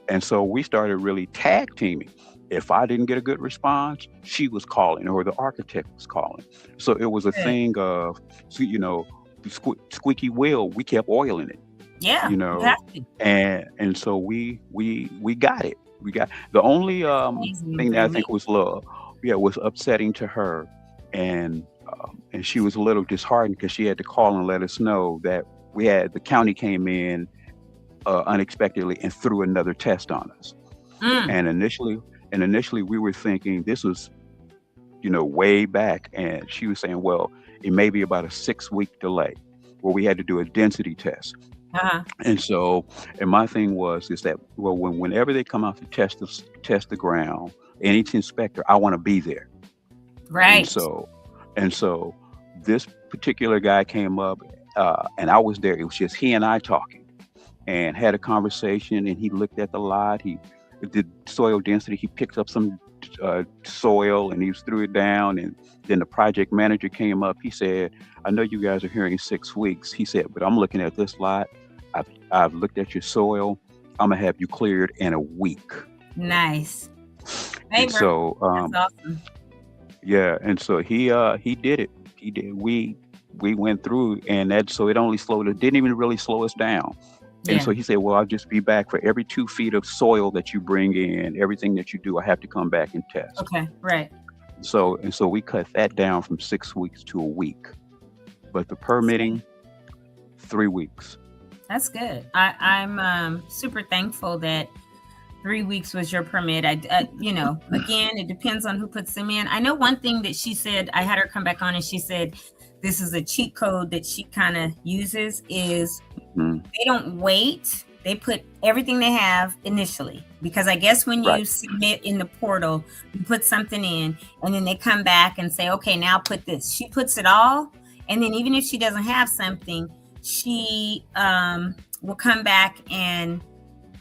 And so we started really tag teaming. If I didn't get a good response, she was calling, or the architect was calling. So it was a thing of, you know, squeaky wheel, we kept oiling it. Yeah. You know, and so we got it. We got the only thing that I think was was upsetting to her, and she was a little disheartened because she had to call and let us know that the county came in unexpectedly and threw another test on us. And initially we were thinking this was, you know, way back, and she was saying, well, it may be about a 6-week delay where we had to do a density test. And so, and my thing is that, well, whenever they come out to test the ground, any inspector, I want to be there. Right. And so this particular guy came up, and I was there. It was just he and I talking, and had a conversation, and he looked at the lot. He did soil density. He picked up some soil, and he threw it down. And then the project manager came up. He said, I know you guys are hearing 6 weeks. He said, but I'm looking at this lot. I've looked at your soil. I'm gonna have you cleared in a week. Nice. Hey, And so, that's awesome. yeah, and so he did it. He did. We went through, and so it only slowed. It didn't even really slow us down. And so he said, well, I'll just be back for every 2 feet of soil that you bring in, everything that you do, I have to come back and test. Okay, right. So we cut that down from 6 weeks to a week. But the permitting, 3 weeks. That's good. I'm super thankful that 3 weeks was your permit. Again, it depends on who puts them in. I know one thing that she said, I had her come back on and she said, this is a cheat code that she kind of uses is they don't wait. They put everything they have initially, because I guess when you submit in the portal, you put something in and then they come back and say, okay, now put this. She puts it all. And then even if she doesn't have something, she will come back and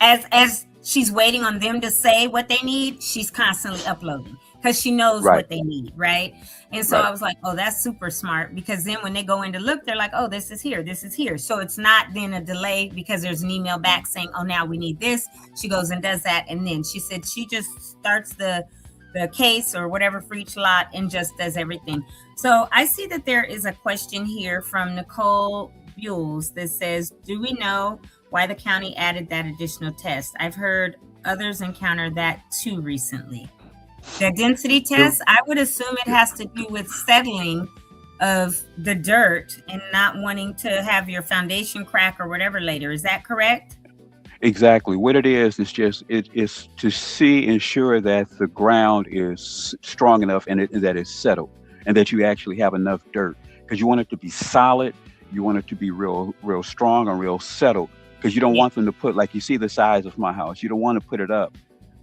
as she's waiting on them to say what they need, she's constantly uploading because she knows what they need, right? And so I was like, oh, that's super smart, because then when they go in to look, they're like, oh, this is here. So it's not then a delay because there's an email back saying, oh, now we need this. She goes and does that. And then she said she just starts the case or whatever for each lot and just does everything. So I see that there is a question here from Nicole Buells that says, do we know why the county added that additional test? I've heard others encounter that too recently. The density test, I would assume it has to do with settling of the dirt and not wanting to have your foundation crack or whatever later. Is that correct? Exactly. What it is just it is to ensure that the ground is strong enough and that it's settled and that you actually have enough dirt, because you want it to be solid. You want it to be real strong and real settled, because you don't want them to put, like you see the size of my house, you don't want to put it up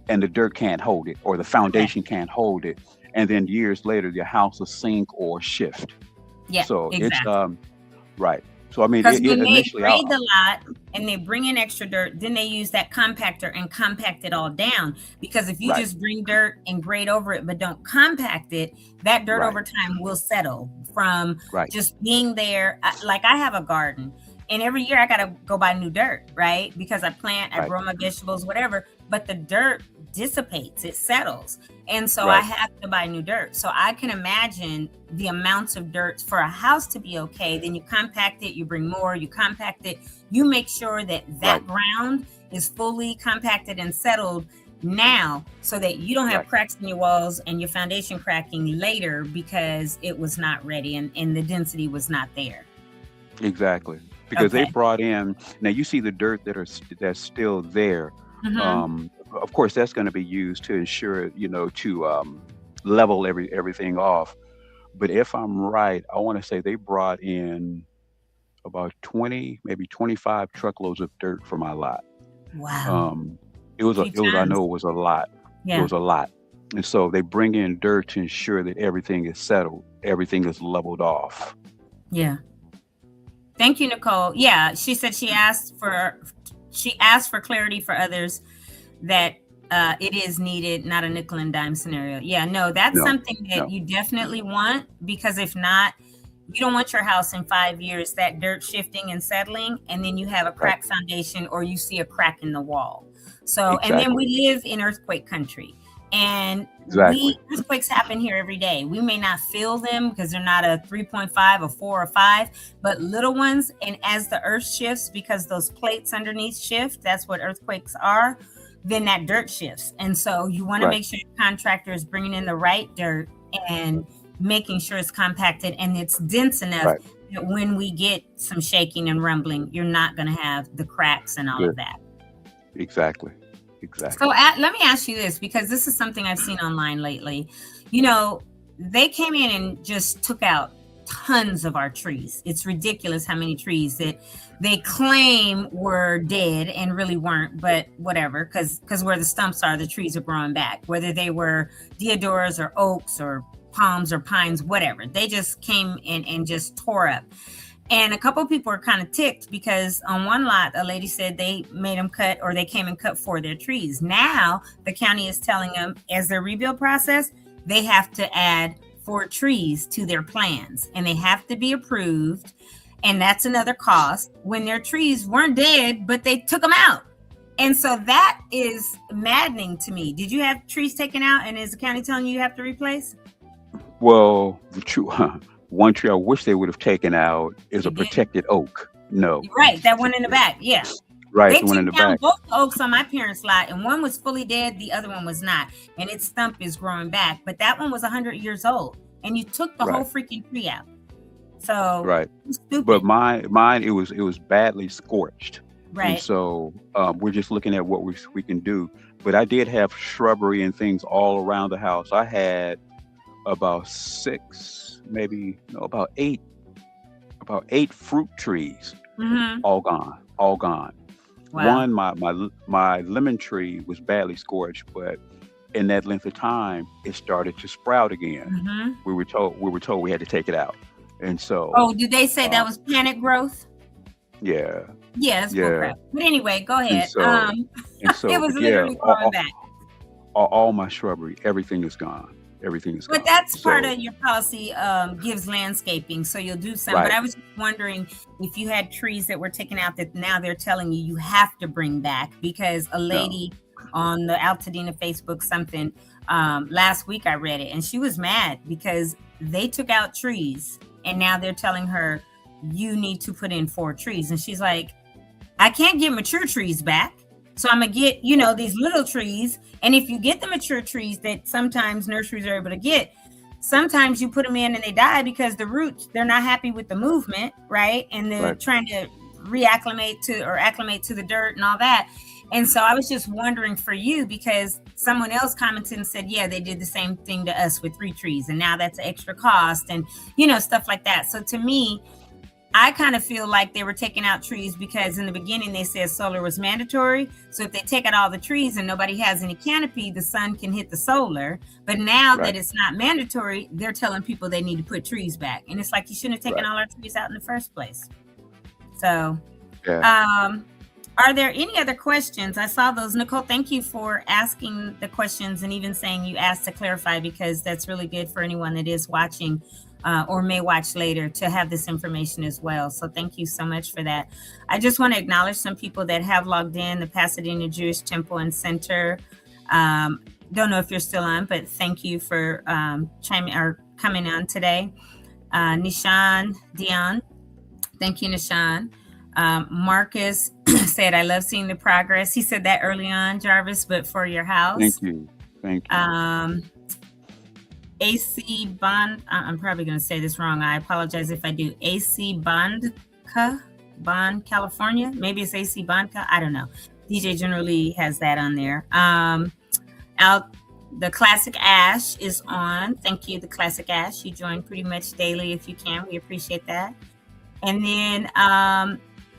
and the dirt can't hold it or the foundation can't hold it. And then years later, your house will sink or shift. Yeah, so exactly. It's, right. So, I mean, because when they initially grade the lot and they bring in extra dirt, then they use that compactor and compact it all down. Because if you just bring dirt and grade over it, but don't compact it, that dirt over time will settle from just being there. Like I have a garden, and every year I got to go buy new dirt, right? Because I plant, I grow my vegetables, whatever, but the dirt dissipates, it settles. And so I have to buy new dirt. So I can imagine the amounts of dirt for a house to be okay. Then you compact it, you bring more, you compact it, you make sure that ground is fully compacted and settled now, so that you don't have cracks in your walls and your foundation cracking later because it was not ready and the density was not there. Exactly. Because they brought in, now you see the dirt that's still there. Of course, that's going to be used to ensure, to level everything off. But if I'm right, I want to say they brought in about 20, maybe 25 truckloads of dirt for my lot. Wow. I know it was a lot. Yeah. It was a lot. And so they bring in dirt to ensure that everything is settled, everything is leveled off. Yeah. Thank you, Nicole. Yeah, she said she asked for clarity for others that it is needed, not a nickel and dime scenario. Yeah, no, that's something that you definitely want, because if not, you don't want your house in 5 years, that dirt shifting and settling, and then you have a cracked foundation or you see a crack in the wall. So, and then we live in earthquake country. And earthquakes happen here every day. We may not feel them because they're not a 3.5 or 4 or 5, but little ones. And as the earth shifts, because those plates underneath shift, that's what earthquakes are, then that dirt shifts. And so you want to make sure your contractor is bringing in the right dirt and making sure it's compacted and it's dense enough that when we get some shaking and rumbling, you're not going to have the cracks and all of that. Exactly. So let me ask you this, because this is something I've seen online lately. They came in and just took out tons of our trees. It's ridiculous how many trees that they claim were dead and really weren't, but whatever, because where the stumps are, the trees are growing back, whether they were deodoras or oaks or palms or pines, whatever. They just came in and just tore up. And a couple of people were kind of ticked because on one lot, a lady said they made them cut, or they came and cut 4 of their trees. Now the county is telling them, as their rebuild process, they have to add 4 trees to their plans, and they have to be approved. And that's another cost when their trees weren't dead, but they took them out. And so that is maddening to me. Did you have trees taken out, and is the county telling you have to replace? Well, one tree I wish they would have taken out is a protected oak. No. Right, that one in the back, yeah. Right, they the one in the back. Both oaks on my parents' lot, and one was fully dead, the other one was not. And its stump is growing back. But that one was 100 years old, and you took the whole freaking tree out. So right. But mine it was badly scorched. Right. And so we're just looking at what we can do. But I did have shrubbery and things all around the house. I had about eight fruit trees, all gone. Wow. One, my lemon tree was badly scorched, but in that length of time, it started to sprout again. We were told we had to take it out, and so. Oh, did they say that was panic growth? Yeah. Yeah, that's bullcrap. But anyway, go ahead. And so it was literally growing back. All my shrubbery, everything is gone. Everything is gone. But that's part of your policy, gives landscaping, so you'll do some. Right. But I was just wondering if you had trees that were taken out that now they're telling you have to bring back, because a lady on the Altadena Facebook something, last week I read it, and she was mad because they took out trees and now they're telling her you need to put in 4 trees. And she's like, I can't get mature trees back. So I'm going to get, these little trees. And if you get the mature trees that sometimes nurseries are able to get, sometimes you put them in and they die because the roots, they're not happy with the movement, right? And they're trying to acclimate to the dirt and all that. And so I was just wondering for you, because someone else commented and said, yeah, they did the same thing to us with 3 trees. And now that's an extra cost and, stuff like that. So to me, I kind of feel like they were taking out trees because in the beginning they said solar was mandatory. So if they take out all the trees and nobody has any canopy, the sun can hit the solar. But now that it's not mandatory, they're telling people they need to put trees back. And it's like, you shouldn't have taken all our trees out in the first place. So, are there any other questions? I saw those. Nicole, thank you for asking the questions and even saying you asked to clarify, because that's really good for anyone that is watching or may watch later to have this information as well. So thank you so much for that. I just want to acknowledge some people that have logged in, the Pasadena Jewish Temple and Center. Don't know if you're still on, but thank you for coming on today. Nishan Dion, thank you, Nishan. Marcus said, I love seeing the progress. He said that early on, Jarvis, but for your house. Thank you. AC Bond, I'm probably going to say this wrong. I apologize if I do. AC Bond, California. Maybe it's AC Bondka. I don't know. DJ generally has that on there. The Classic Ash is on. Thank you, the Classic Ash. You join pretty much daily if you can. We appreciate that. And then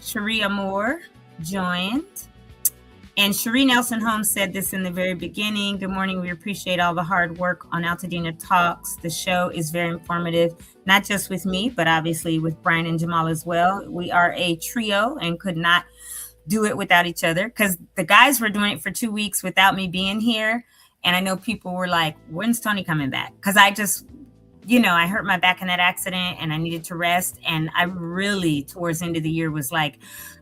Cherie Moore joined. And Cherie Nelson Holmes said this in the very beginning. Good morning. We appreciate all the hard work on Altadenatalks. The show is very informative, not just with me, but obviously with Brian and Jamal as well. We are a trio and could not do it without each other, because the guys were doing it for 2 weeks without me being here. And I know people were like, when's Toni coming back? Because I just, I hurt my back in that accident and I needed to rest. And I really, towards the end of the year, was like,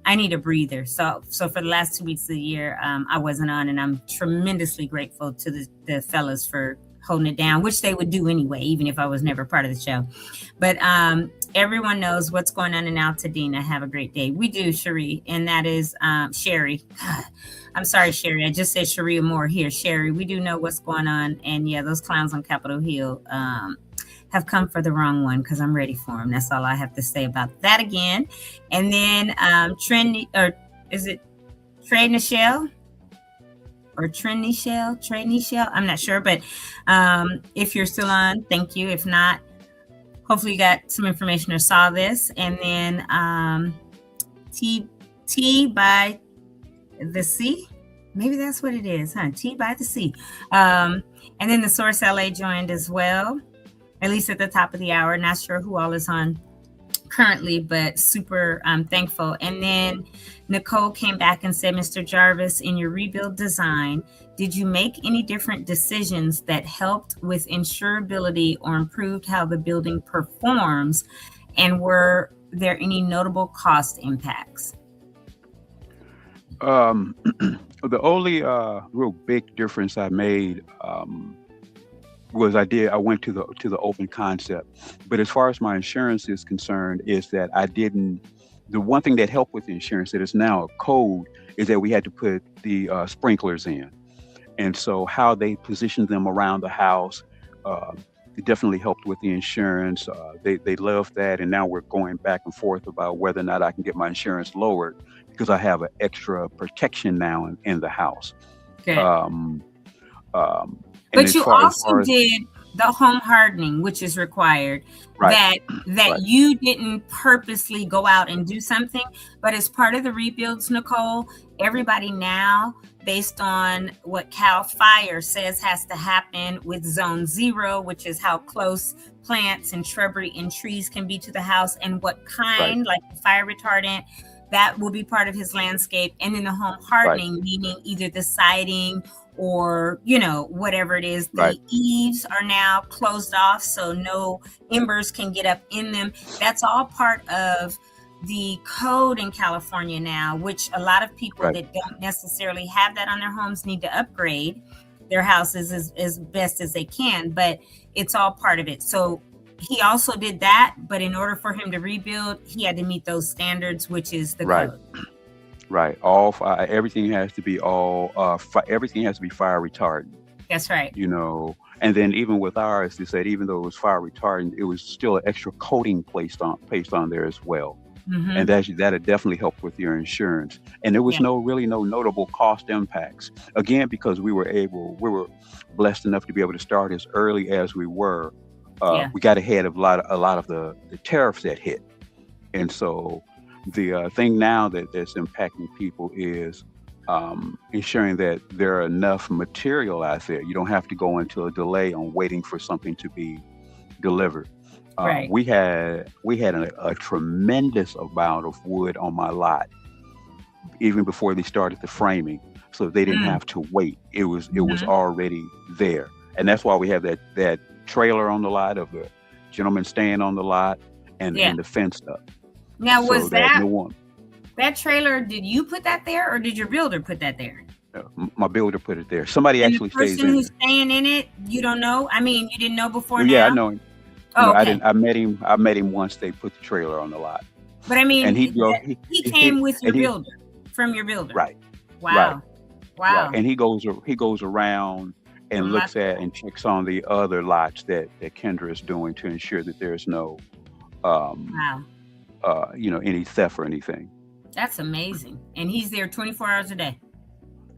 I need a breather. So for the last 2 weeks of the year, I wasn't on, and I'm tremendously grateful to the fellas for holding it down, which they would do anyway, even if I was never part of the show. But everyone knows what's going on in Altadena. Have a great day. We do, Cherie, and that is Sherry. God, I'm sorry, Sherry. I just said Cherie Moore here. Sherry, we do know what's going on. And yeah, those clowns on Capitol Hill have come for the wrong one, because I'm ready for them. That's all I have to say about that again. And then Trey Nichelle? Or Trey Nichelle? I'm not sure, but if you're still on, thank you. If not, hopefully you got some information or saw this. And then Tea by the Sea. Maybe that's what it is, huh? Tea by the Sea. And then the Source LA joined as well, at least at the top of the hour. Not sure who all is on currently, but super thankful. And then Nicole came back and said, Mr. Jarvis, in your rebuild design, did you make any different decisions that helped with insurability or improved how the building performs? And were there any notable cost impacts? The only real big difference I made was I went to the open concept. But as far as my insurance is concerned, is that the one thing that helped with the insurance that is now a code is that we had to put the sprinklers in. And so how they positioned them around the house, it definitely helped with the insurance. They loved that. And now we're going back and forth about whether or not I can get my insurance lowered because I have an extra protection now in the house. Good. But you also did the home hardening, which is required. Right. That right. You didn't purposely go out and do something, but as part of the rebuilds, Nicole, everybody now, based on what CAL FIRE says has to happen with zone 0, which is how close plants and shrubbery and trees can be to the house and what kind, right. like fire retardant, that will be part of his landscape. And then the home hardening, right. meaning either the siding or, whatever it is, the right. eaves are now closed off, so no embers can get up in them. That's all part of the code in California now, which a lot of people right. that don't necessarily have that on their homes need to upgrade their houses as best as they can, but it's all part of it. So he also did that, but in order for him to rebuild, he had to meet those standards, which is the right. code. Right. Everything has to be everything has to be fire retardant. That's right. And then even with ours, they said even though it was fire retardant, it was still an extra coating placed on there as well. Mm-hmm. And that had definitely helped with your insurance. And there was no notable cost impacts. Again, because we were blessed enough to be able to start as early as we were. We got ahead of a lot of the tariffs that hit. And so the thing now that's impacting people is ensuring that there are enough material out there. You don't have to go into a delay on waiting for something to be delivered. Right. We had a tremendous amount of wood on my lot, even before they started the framing, so they didn't have to wait. It was already there, and that's why we have that trailer on the lot of the gentleman staying on the lot and the fence up. Now, was that trailer, did you put that there or did your builder put that there? My builder put it there. Somebody actually stays in it. The person who's staying in it, you don't know? I mean, you didn't know before now? Yeah, I know him. Oh, okay. I met him once they put the trailer on the lot. But I mean, and he came with your builder, from your builder. Right. Wow. Right. Wow. Right. And he goes around and looks at and checks on the other lots that Kendra is doing to ensure that there's no any theft or anything. That's amazing. And he's there 24 hours a day.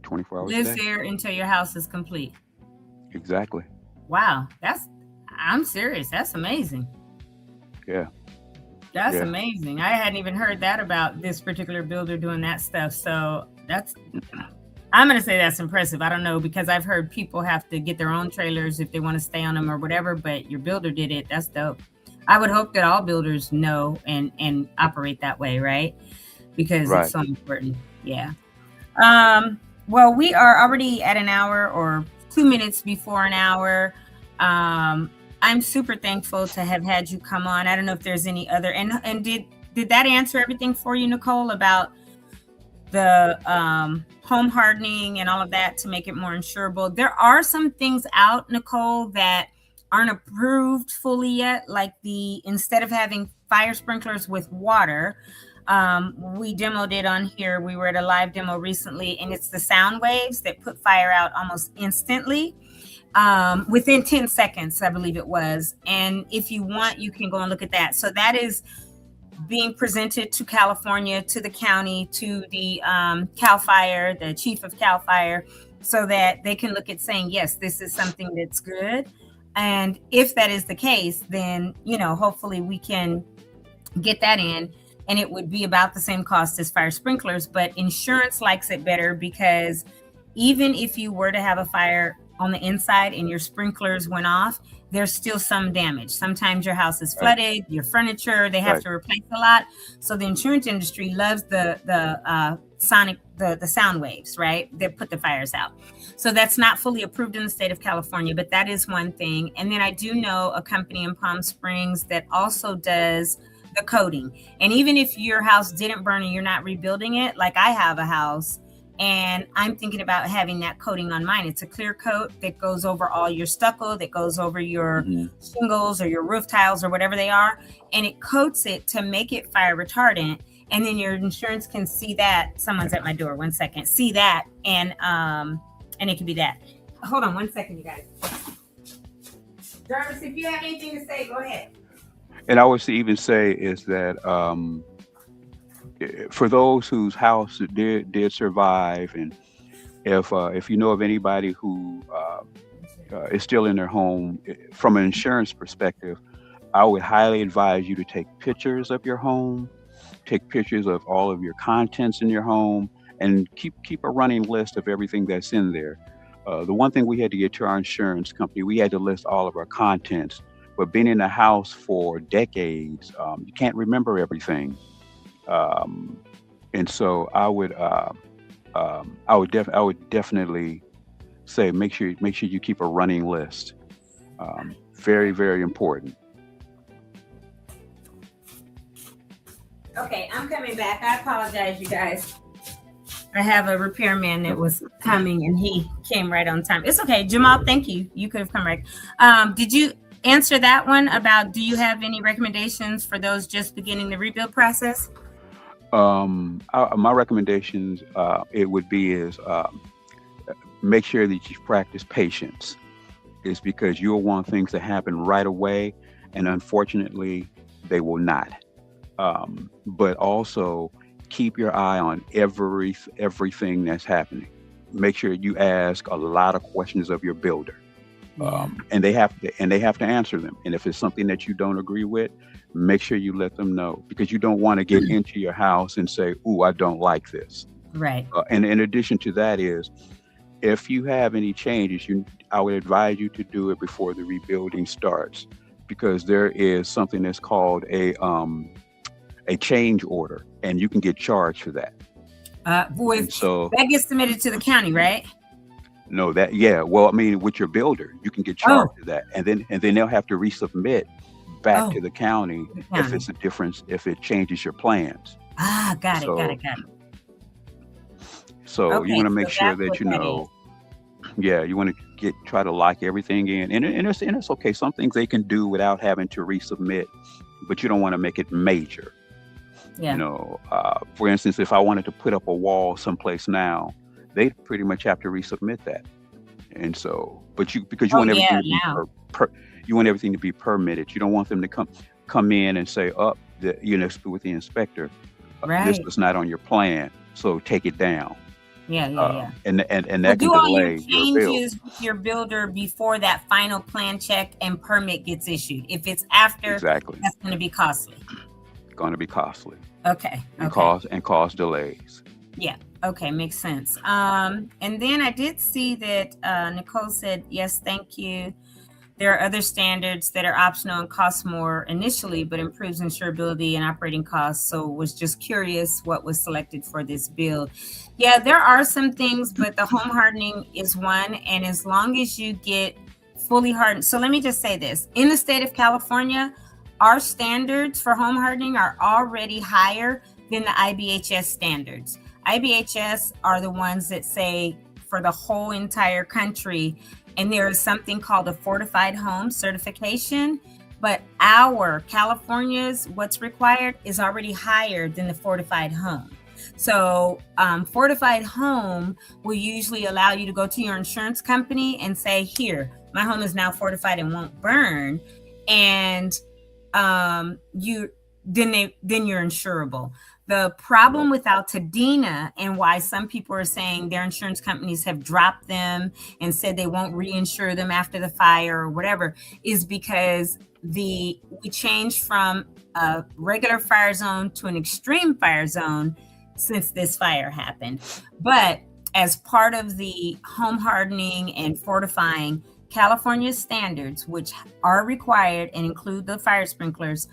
24 hours a day. Lives there until your house is complete. Exactly. Wow. I'm serious. That's amazing. Yeah. That's amazing. I hadn't even heard that about this particular builder doing that stuff. So I'm going to say that's impressive. I don't know, because I've heard people have to get their own trailers if they want to stay on them or whatever, but your builder did it. That's dope. I would hope that all builders know and operate that way, right? Because it's so important. Yeah. Well, we are already at an hour or 2 minutes before an hour. I'm super thankful to have had you come on. I don't know if there's any other, and did that answer everything for you, Nicole, about the home hardening and all of that to make it more insurable? There are some things out, Nicole, that aren't approved fully yet, like instead of having fire sprinklers with water, we demoed it on here. We were at a live demo recently, and it's the sound waves that put fire out almost instantly. Within 10 seconds, I believe it was. And if you want, you can go and look at that. So that is being presented to California, to the county, to the CAL FIRE, the chief of CAL FIRE, so that they can look at saying, yes, this is something that's good. And if that is the case, then, hopefully we can get that in, and it would be about the same cost as fire sprinklers. But insurance likes it better, because even if you were to have a fire on the inside and your sprinklers went off, there's still some damage. Sometimes your house is flooded, your furniture, they have to replace a lot. So the insurance industry loves the sound waves, right? That put the fires out. So that's not fully approved in the state of California, but that is one thing. And then I do know a company in Palm Springs that also does the coating. And even if your house didn't burn and you're not rebuilding it, like I have a house and I'm thinking about having that coating on mine. It's a clear coat that goes over all your stucco, that goes over your shingles or your roof tiles or whatever they are. And it coats it to make it fire retardant. And then your insurance can see that. Someone's at my door. 1 second. See that. And it could be that. Hold on 1 second, you guys. Jarvis, if you have anything to say, go ahead. And I would even say is that for those whose house did survive, and if you know of anybody who is still in their home, from an insurance perspective, I would highly advise you to take pictures of your home, take pictures of all of your contents in your home, and keep a running list of everything that's in there. The one thing we had to get to our insurance company, we had to list all of our contents. But being in the house for decades, you can't remember everything. And so I would definitely say make sure you keep a running list. Very, very important. Okay, I'm coming back. I apologize, you guys. I have a repairman that was coming and he came right on time. It's okay, Jamal. Thank you. You could have come right. Did you answer that one about, do you have any recommendations for those just beginning the rebuild process? My recommendations, it would be is make sure that you practice patience. Is because you'll want things to happen right away, and unfortunately, they will not. But also keep your eye on everything that's happening. Make sure you ask a lot of questions of your builder. And they have to answer them. And if it's something that you don't agree with, make sure you let them know, because you don't want to get into your house and say, "Ooh, I don't like this." Right. And in addition to that is, if you have any changes, I would advise you to do it before the rebuilding starts, because there is something that's called a change order, and you can get charged for that. So that gets submitted to the county, right? No, well, I mean, with your builder, you can get charged for that, and then they'll have to resubmit back to the county if it's a difference, if it changes your plans. Got it. So you want to make sure that you know. Yeah, you want to try to lock everything in, and it's okay. Some things they can do without having to resubmit, but you don't want to make it major. Yeah. You know, for instance, if I wanted to put up a wall someplace now, they pretty much have to resubmit that. And so, because you want everything to be you want everything to be permitted. You don't want them to come in and say, "Oh, with the inspector, this was not on your plan, so take it down." Yeah. And that can do all delay your your build. changes with your builder before that final plan check and permit gets issued. If it's after, exactly, that's going to be costly. Going to be costly. Okay. And cause delays. Yeah. Okay. Makes sense. And then I did see that Nicole said, yes, thank you. There are other standards that are optional and cost more initially, but improves insurability and operating costs. So was just curious what was selected for this build. Yeah, there are some things, but the home hardening is one. And as long as you get fully hardened. So let me just say this. In the state of California, our standards for home hardening are already higher than the IBHS standards. IBHS are the ones that say for the whole entire country, and there is something called a fortified home certification, but our California's what's required is already higher than the fortified home. So fortified home will usually allow you to go to your insurance company and say, here, my home is now fortified and won't burn. And then you're insurable. The problem with Altadena, and why some people are saying their insurance companies have dropped them and said they won't reinsure them after the fire or whatever, is because we changed from a regular fire zone to an extreme fire zone since this fire happened. But as part of the home hardening and fortifying, California standards, which are required and include the fire sprinklers,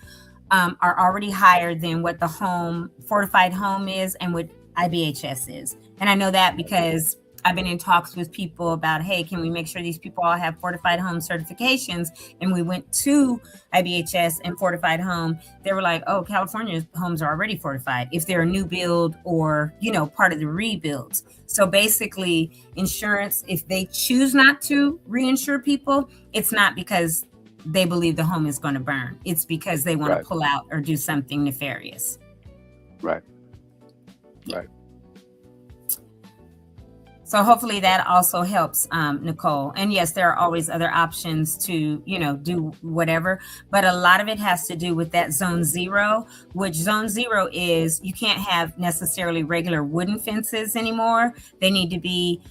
are already higher than what the fortified home is and what IBHS is. And I know that because I've been in talks with people about, hey, can we make sure these people all have fortified home certifications? And we went to IBHS and fortified home. They were like, oh, California's homes are already fortified if they're a new build or, part of the rebuilds. So basically, insurance, if they choose not to reinsure people, it's not because they believe the home is going to burn. It's because they want to pull out or do something nefarious. Right. So hopefully that also helps, Nicole. And yes, there are always other options to, do whatever. But a lot of it has to do with that zone 0, which zone 0 is you can't have necessarily regular wooden fences anymore. They need to be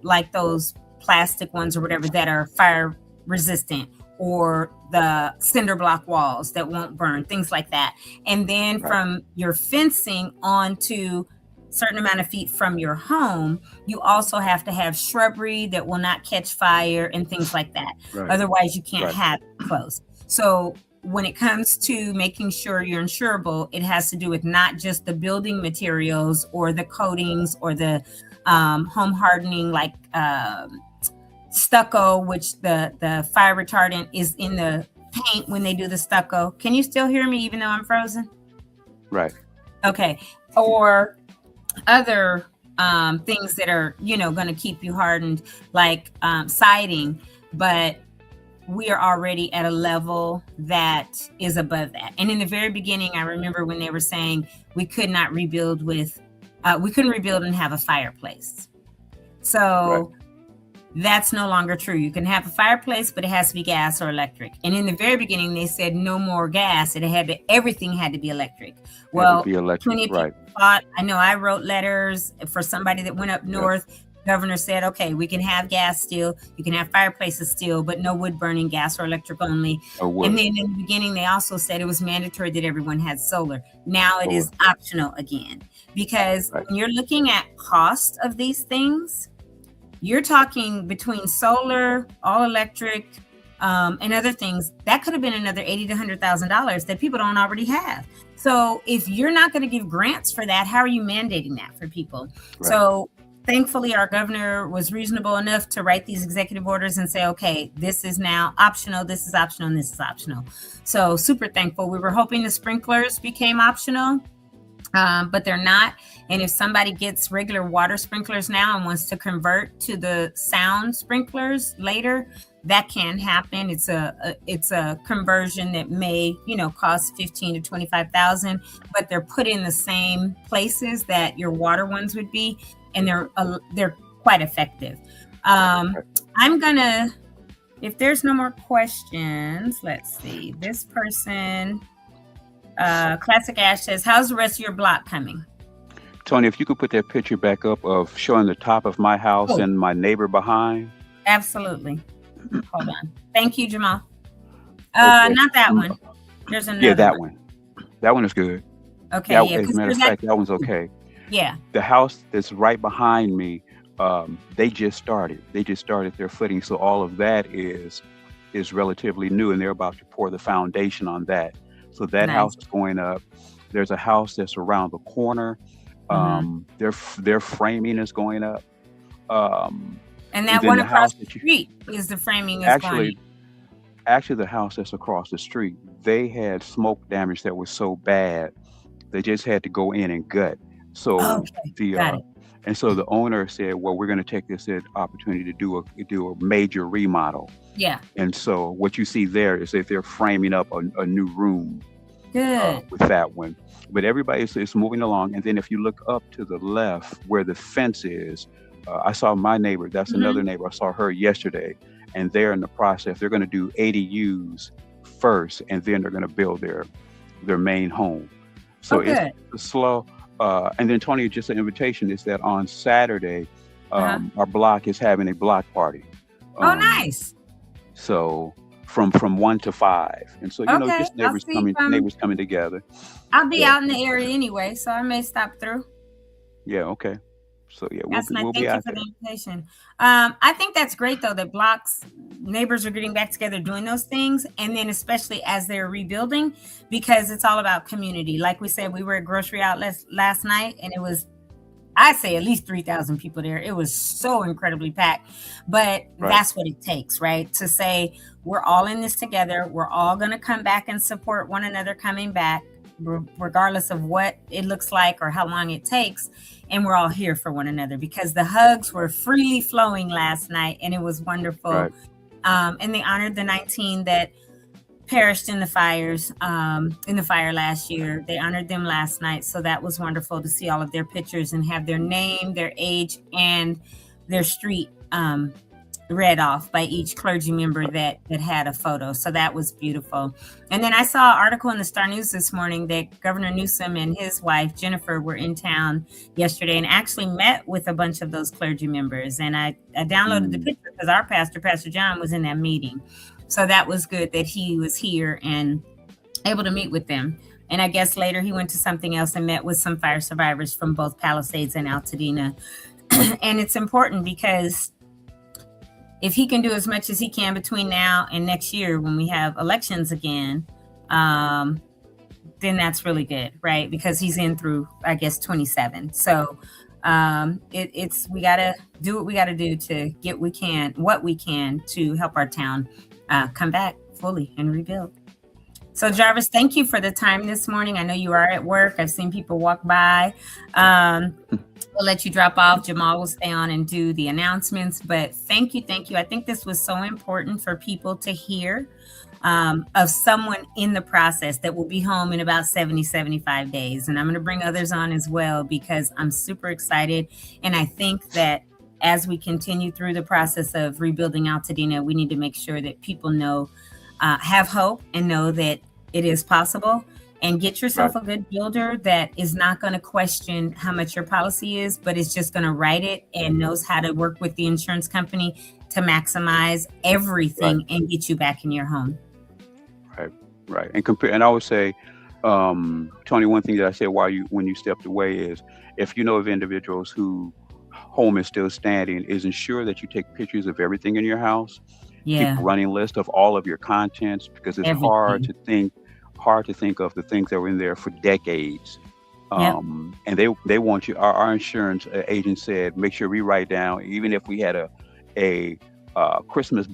like those plastic ones or whatever that are fire resistant, or the cinder block walls that won't burn, things like that. And then from your fencing onto certain amount of feet from your home, you also have to have shrubbery that will not catch fire and things like that. Otherwise you can't have it close. So when it comes to making sure you're insurable, it has to do with not just the building materials or the coatings or the home hardening, like stucco, which the fire retardant is in the paint when they do the stucco. Can you still hear me even though I'm frozen? Right. Okay. Or other things that are, going to keep you hardened, like siding, but we are already at a level that is above that. And in the very beginning, I remember when they were saying we could not rebuild we couldn't rebuild and have a fireplace. So that's no longer true. You can have a fireplace, but it has to be gas or electric. And in the very beginning, they said no more gas. Everything had to be electric. Well, plenty of people thought, I know I wrote letters for somebody that went up north. Governor said, okay, we can have gas still. You can have fireplaces still, but no wood burning, gas or electric only. And then in the beginning, they also said it was mandatory that everyone had solar. Now it is optional again, because when you're looking at cost of these things, you're talking between solar, all electric, and other things, that could have been another $80,000 to $100,000 that people don't already have. So if you're not going to give grants for that, how are you mandating that for people? So thankfully, our governor was reasonable enough to write these executive orders and say, okay, this is now optional, this is optional, and this is optional. So super thankful. We were hoping the sprinklers became optional, but they're not. And if somebody gets regular water sprinklers now and wants to convert to the sound sprinklers later, that can happen. It's a conversion that may, cost $15,000 to $25,000, but they're put in the same places that your water ones would be, and they're quite effective. I'm gonna, if there's no more questions, let's see. This person, Classic Ash says, how's the rest of your block coming? Toni, if you could put that picture back up of showing the top of my house and my neighbor behind. Absolutely. Hold on. Thank you, Jamal. Not that one. There's another. Yeah, that one. That one is good. Okay. As a matter of fact, that one's okay. Yeah. The house that's right behind me, they just started their footing. So all of that is relatively new, and they're about to pour the foundation on that. So that house is going up. There's a house that's around the corner. Their framing is going up. And that one across the street is the framing is going up. Actually, the house that's across the street, they had smoke damage that was so bad, they just had to go in and gut. So and so the owner said, well, we're going to take this opportunity to do a major remodel. Yeah. And so what you see there is that they're framing up a new room. Good. With that one. But everybody is moving along. And then if you look up to the left where the fence is, I saw my neighbor. That's another neighbor. I saw her yesterday. And they're in the process. They're going to do ADUs first, and then they're going to build their main home. So it's slow. And then, Toni, just an invitation is that on Saturday, our block is having a block party. Nice. So from 1 to 5. And so, just neighbors coming together. I'll be out in the area anyway, so I may stop through. Yeah, okay. So yeah, we'll be out there. Thank you for the invitation. I think that's great though that neighbors are getting back together doing those things, and then especially as they're rebuilding, because it's all about community. Like we said, we were at grocery outlets last night, and it was I say at least 3,000 people there. It was so incredibly packed, but that's what it takes, right? To say we're all in this together. We're all going to come back and support one another coming back, regardless of what it looks like or how long it takes. And we're all here for one another, because the hugs were freely flowing last night, and it was wonderful. Right. And they honored the 19 that perished in the fires, in the fire last year. They honored them last night. So that was wonderful to see all of their pictures and have their name, their age, and their street read off by each clergy member that had a photo. So that was beautiful. And then I saw an article in the Star News this morning that Governor Newsom and his wife, Jennifer, were in town yesterday and actually met with a bunch of those clergy members. And I downloaded the picture because our pastor, Pastor John, was in that meeting. So that was good that he was here and able to meet with them. And I guess later he went to something else and met with some fire survivors from both Palisades and Altadena. And it's important because if he can do as much as he can between now and next year when we have elections again, then that's really good, right? Because he's in through, I guess, 27. So we got to do what we got to do to get what we can to help our town come back fully and rebuild. So Jarvis, thank you for the time this morning. I know you are at work. I've seen people walk by. We'll let you drop off. Jamal will stay on and do the announcements, but thank you. I think this was so important for people to hear of someone in the process that will be home in about 70, 75 days. And I'm going to bring others on as well, because I'm super excited. And I think that as we continue through the process of rebuilding Altadena, we need to make sure that people know, have hope and know that it is possible, and get yourself a good builder that is not going to question how much your policy is, but is just going to write it and knows how to work with the insurance company to maximize everything and get you back in your home. Right. And I would say, Toni, one thing that I said when you stepped away is, if you know of individuals who home is still standing, is ensure that you take pictures of everything in your house. Keep a running list of all of your contents, because it's hard to think of the things that were in there for decades. And they want you, our insurance agent said, make sure we write down, even if we had a Christmas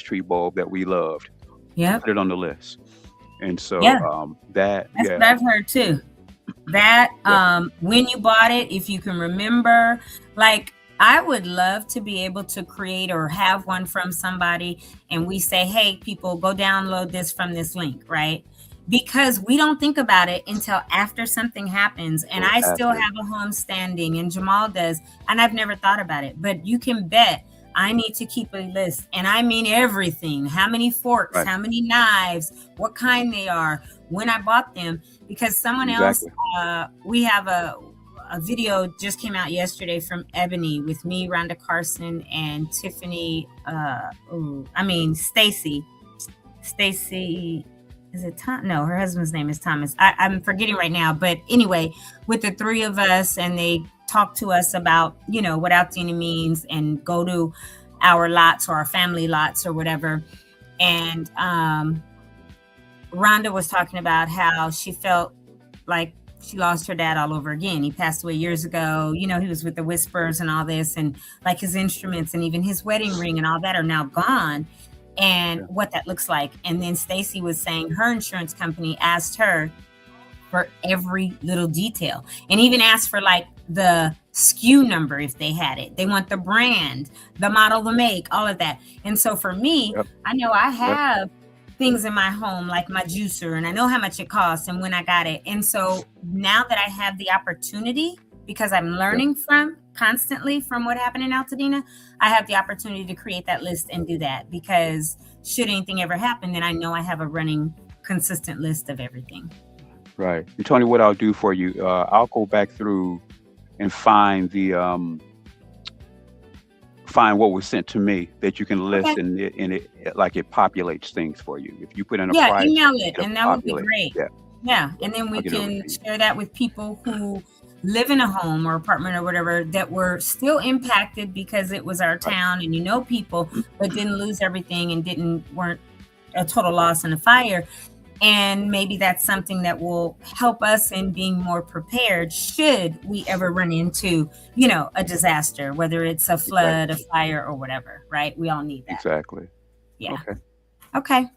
tree bulb that we loved, put it on the list. And so that's what I've heard too. That when you bought it, if you can remember, like, I would love to be able to create or have one from somebody, and we say, hey, people, go download this from this link, right? Because we don't think about it until after something happens. And I still have a home standing, and Jamal does, and I've never thought about it. But you can bet I need to keep a list, and I mean everything. How many forks, how many knives, what kind they are, when I bought them. Because someone else, we have a video just came out yesterday from Ebony with me, Rhonda Carson, and Tiffany. Stacy. Is it Tom? No, her husband's name is Thomas. I'm forgetting right now. But anyway, with the three of us, and they talk to us about, what Altadena means, and go to our lots or our family lots or whatever. And Rhonda was talking about how she felt like she lost her dad all over again. He passed away years ago. He was with the Whispers and all this, and like his instruments and even his wedding ring and all that are now gone, and what that looks like. And then Stacy was saying her insurance company asked her for every little detail, and even asked for like the SKU number if they had it. They want the brand, the model, the make, all of that. And so for me, I know I have things in my home, like my juicer, and I know how much it costs and when I got it. And so now that I have the opportunity, because I'm learning constantly from what happened in Altadena, I have the opportunity to create that list and do that, because should anything ever happen, then I know I have a running consistent list of everything. Right. And Toni, what I'll do for you, I'll go back through and find what was sent to me that you can list, and it like it populates things for you. If you put in a price, email it, and that would be great. And then we can share that with people who live in a home or apartment or whatever that were still impacted because it was our town, and people, but didn't lose everything and weren't a total loss in a fire. And maybe that's something that will help us in being more prepared should we ever run into, a disaster, whether it's a flood, a fire, or whatever, right? We all need that. Exactly. Yeah. Okay.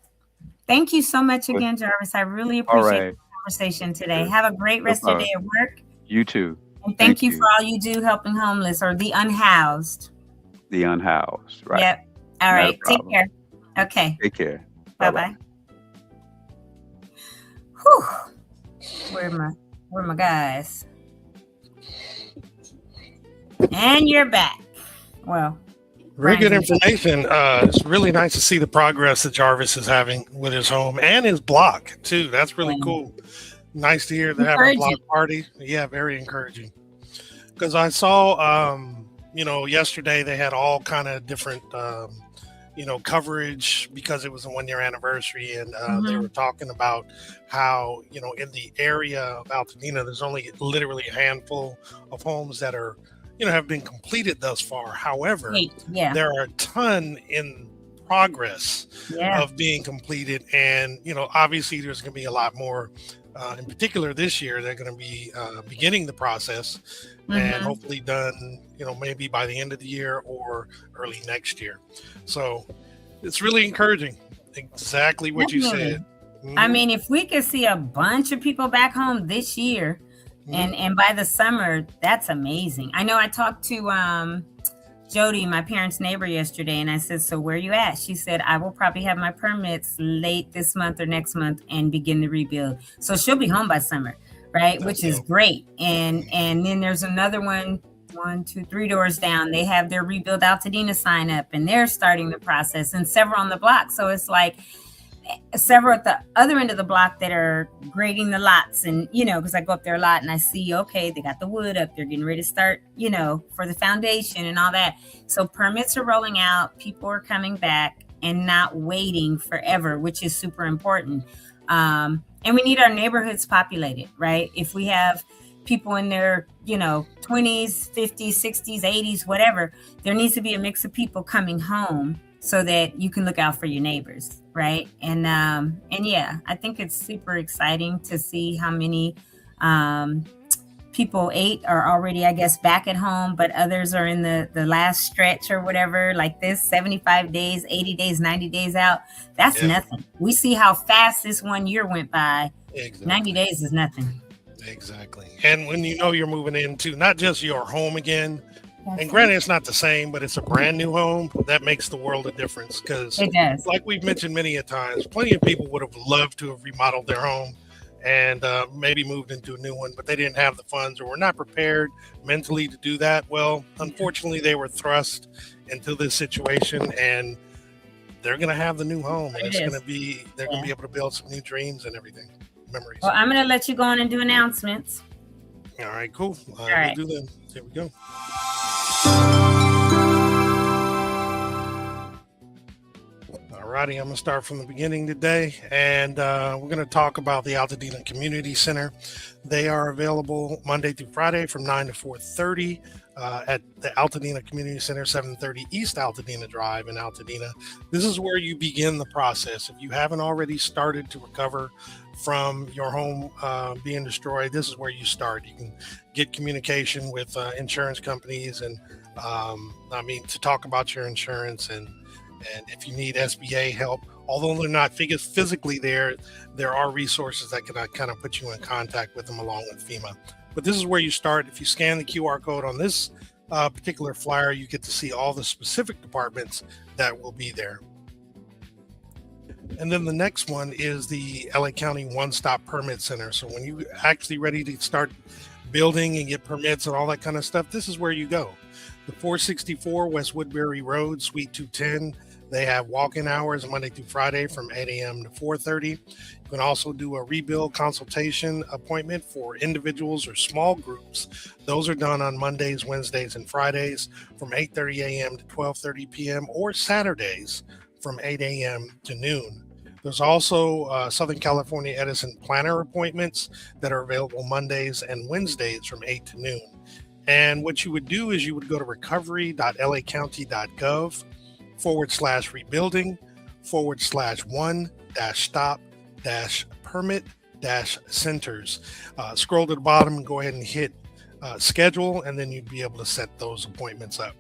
Thank you so much again, Jarvis. I really appreciate the conversation today. Have a great rest of your day at work. You too. And thank you for all you do helping homeless or the unhoused. The unhoused, right? Yep. All right. Take care. Okay. Take care. Bye-bye. Whew. Where are my guys? And you're back. Well, very good information. It's really nice to see the progress that Jarvis is having with his home and his block too. That's really cool. Nice to hear they have a block party. Yeah, very encouraging. Because I saw, yesterday they had all kind of different, coverage because it was a 1-year anniversary, and they were talking about how, in the area of Altadena, there's only literally a handful of homes that are, have been completed thus far. However, there are a ton in progress of being completed, and obviously there's going to be a lot more. In particular, this year they're going to be beginning the process and hopefully done, maybe by the end of the year or early next year. So it's really encouraging. Exactly what you said. I mean, if we could see a bunch of people back home this year, and by the summer, that's amazing. I know I talked to Jody, my parents' neighbor, yesterday, and I said, so where are you at? She said, I will probably have my permits late this month or next month and begin the rebuild. So she'll be home by summer, right? Which is great. And then there's another one, 1, 2, 3 doors down. They have their Rebuild Altadena sign up, and they're starting the process, and several on the block. So it's like several at the other end of the block that are grading the lots, and because I go up there a lot and I see, okay, they got the wood up, they're getting ready to start, for the foundation and all that. So permits are rolling out, people are coming back and not waiting forever, which is super important. And we need our neighborhoods populated, right? If we have people in their 20s, 50s, 60s, 80s, whatever, there needs to be a mix of people coming home so that you can look out for your neighbors, right? And yeah, I think it's super exciting to see how many people 8 are already, I guess, back at home, but others are in the last stretch or whatever, like this, 75 days, 80 days, 90 days out. That's nothing. We see how fast this 1 year went by. Exactly. 90 days is nothing. Exactly. And when you're moving into not just your home again, and granted, it's not the same, but it's a brand new home. That makes the world a difference, because it does. Like we've mentioned many a times, plenty of people would have loved to have remodeled their home and maybe moved into a new one, but they didn't have the funds or were not prepared mentally to do that. Well, unfortunately, they were thrust into this situation, and they're going to have the new home, and they're going to be able to build some new dreams and everything, memories. Well, I'm going to let you go on and do announcements. All right, cool. All right. We'll do that. Here we go. Alrighty, I'm going to start from the beginning today, and we're going to talk about the Altadena Community Center. They are available Monday through Friday from 9 to 4:30 at the Altadena Community Center, 730 East Altadena Drive in Altadena. This is where you begin the process. If you haven't already started to recover from your home being destroyed, this is where you start. You can get communication with insurance companies and to talk about your insurance, and if you need SBA help, although they're not physically there are resources that can kind of put you in contact with them along with FEMA. But this is where you start. If you scan the QR code on this particular flyer, you get to see all the specific departments that will be there. And then the next one is the LA County One-Stop Permit Center. So when you actually ready to start building and get permits and all that kind of stuff, this is where you go. The 464 West Woodbury Road, Suite 210. They have walk-in hours Monday through Friday from 8 a.m. to 4:30. You can also do a rebuild consultation appointment for individuals or small groups. Those are done on Mondays, Wednesdays, and Fridays from 8:30 a.m. to 12:30 p.m. or Saturdays from 8 a.m. to noon. There's also Southern California Edison planner appointments that are available Mondays and Wednesdays from 8 to noon. And what you would do is you would go to recovery.lacounty.gov/rebuilding/1-stop permit-centers. Scroll to the bottom and go ahead and hit schedule, and then you'd be able to set those appointments up.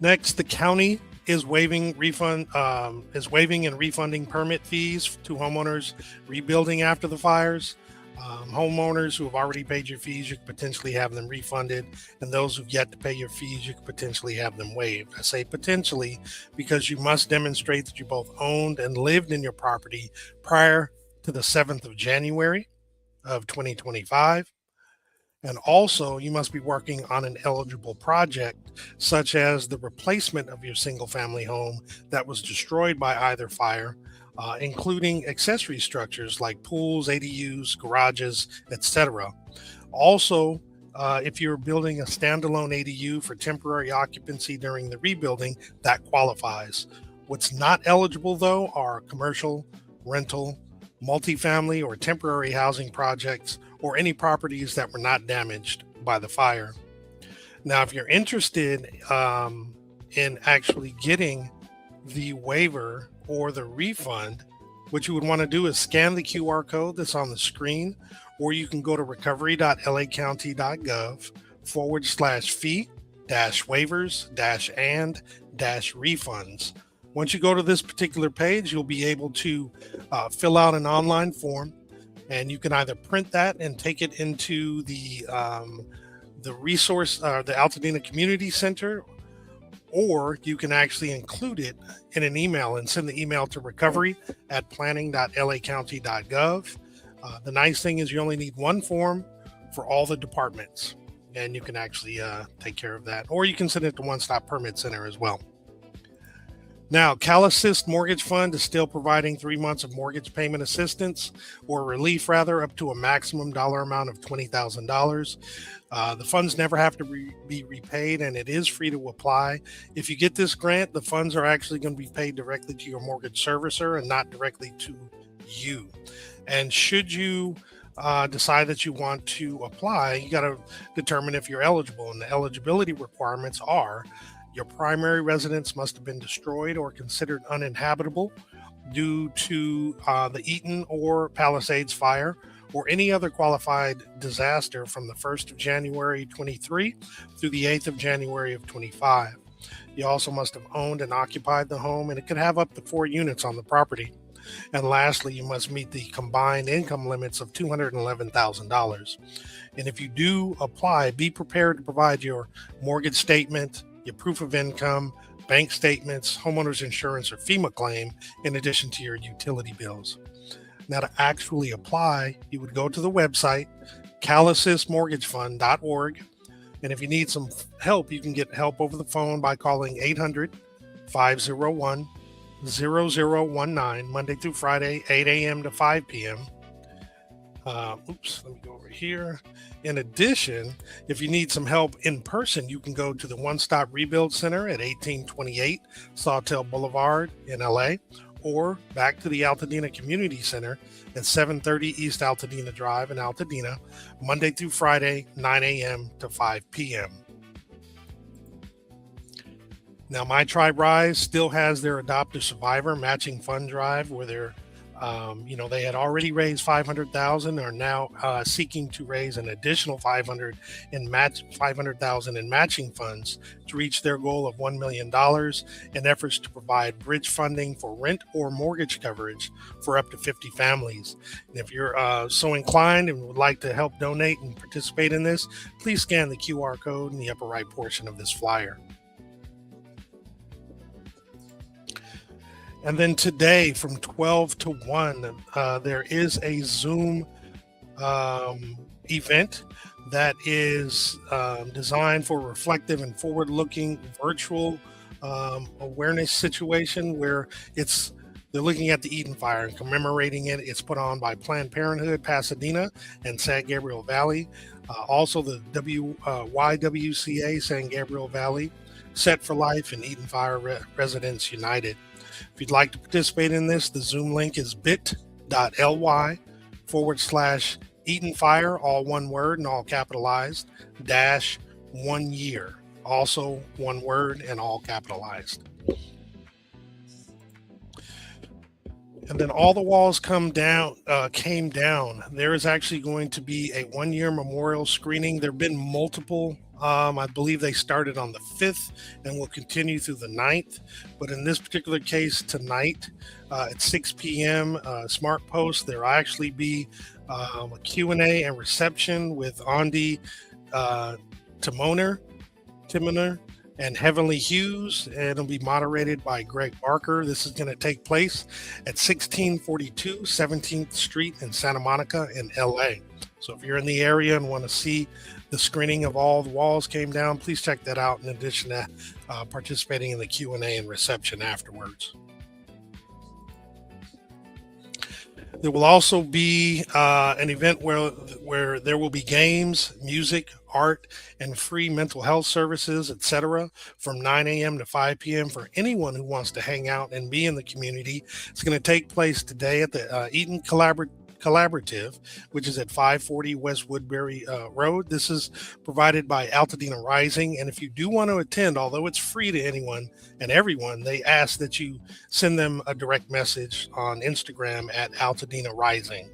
Next, the county is waiving and refunding permit fees to homeowners rebuilding after the fires. Homeowners who have already paid your fees, you could potentially have them refunded, and those who've yet to pay your fees, you could potentially have them waived. I say potentially because you must demonstrate that you both owned and lived in your property prior to the 7th of January of 2025. And also, you must be working on an eligible project, such as the replacement of your single-family home that was destroyed by either fire, including accessory structures like pools, ADUs, garages, etc. Also, if you're building a standalone ADU for temporary occupancy during the rebuilding, that qualifies. What's not eligible, though, are commercial, rental, multifamily, or temporary housing projects, or any properties that were not damaged by the fire. Now, if you're interested in actually getting the waiver or the refund, what you would want to do is scan the QR code that's on the screen, or you can go to recovery.lacounty.gov/fee-waivers-and-refunds. Once you go to this particular page, you'll be able to fill out an online form, and you can either print that and take it into the resource, the Altadena Community Center, or you can actually include it in an email and send the email to recovery@planning.lacounty.gov. The nice thing is you only need one form for all the departments, and you can actually take care of that. Or you can send it to One Stop Permit Center as well. Now, CalAssist Mortgage Fund is still providing 3 months of mortgage payment assistance, or relief rather, up to a maximum dollar amount of $20,000. The funds never have to be repaid, and it is free to apply. If you get this grant, the funds are actually going to be paid directly to your mortgage servicer and not directly to you. And should you decide that you want to apply, you got to determine if you're eligible. And the eligibility requirements are: your primary residence must have been destroyed or considered uninhabitable due to the Eaton or Palisades fire, or any other qualified disaster from the 1st of January 23 through the 8th of January of 25. You also must have owned and occupied the home, and it could have up to 4 units on the property. And lastly, you must meet the combined income limits of $211,000. And if you do apply, be prepared to provide your mortgage statement, your proof of income, bank statements, homeowner's insurance, or FEMA claim, in addition to your utility bills. Now, to actually apply, you would go to the website, calassistmortgagefund.org. And if you need some help, you can get help over the phone by calling 800-501-0019, Monday through Friday, 8 a.m. to 5 p.m. Let me go over here. In addition, if you need some help in person, you can go to the One Stop Rebuild Center at 1828 Sawtell Boulevard in LA, or back to the Altadena Community Center at 730 East Altadena Drive in Altadena, Monday through Friday, 9 a.m. to 5 p.m. Now, My Tribe Rise still has their Adopt a Survivor matching fund drive, where they're they had already raised $500,000, are now seeking to raise an additional $500,000 in matching funds to reach their goal of $1 million in efforts to provide bridge funding for rent or mortgage coverage for up to 50 families. And if you're so inclined and would like to help donate and participate in this, please scan the QR code in the upper right portion of this flyer. And then today from 12 to 1, there is a Zoom event that is designed for reflective and forward-looking virtual awareness situation, where they're looking at the Eaton fire and commemorating it. It's put on by Planned Parenthood Pasadena and San Gabriel Valley. Also the YWCA San Gabriel Valley, Set for Life, and Eaton Fire Residents United. If you'd like to participate in this, the Zoom link is bit.ly/Eaton Fire, all one word and all capitalized, -1 year, also one word and all capitalized. And then all the walls came down. There is actually going to be a 1-year memorial screening. There have been multiple. I believe they started on the 5th and will continue through the 9th. But in this particular case, tonight at 6 p.m., Smart Post, there will actually be a Q&A and reception with Andy Timoner, and Heavenly Hughes, and it'll be moderated by Greg Barker. This is going to take place at 1642 17th Street in Santa Monica in LA. So if you're in the area and want to see the screening of All the Walls Came Down, please check that out in addition to participating in the Q&A and reception afterwards. There will also be an event where there will be games, music, art, and free mental health services, etc., from 9 a.m. to 5 p.m. for anyone who wants to hang out and be in the community. It's going to take place today at the Eaton Collaborative, which is at 540 West Woodbury Road. This is provided by Altadena Rising, and if you do want to attend, although it's free to anyone and everyone, they ask that you send them a direct message on Instagram at Altadena Rising.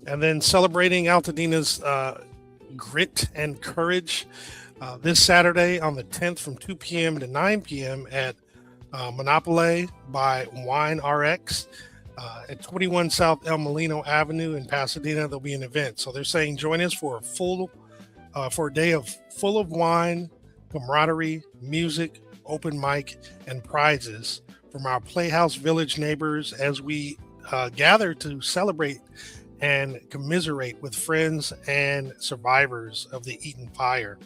And then celebrating Altadena's grit and courage this Saturday on the 10th from 2 p.m. to 9 p.m. at Monopoly by Wine RX at 21 South El Molino Avenue in Pasadena. There'll be an event. So they're saying join us for a day full of wine, camaraderie, music, open mic, and prizes from our Playhouse Village neighbors as we gather to celebrate and commiserate with friends and survivors of the Eaton Fire.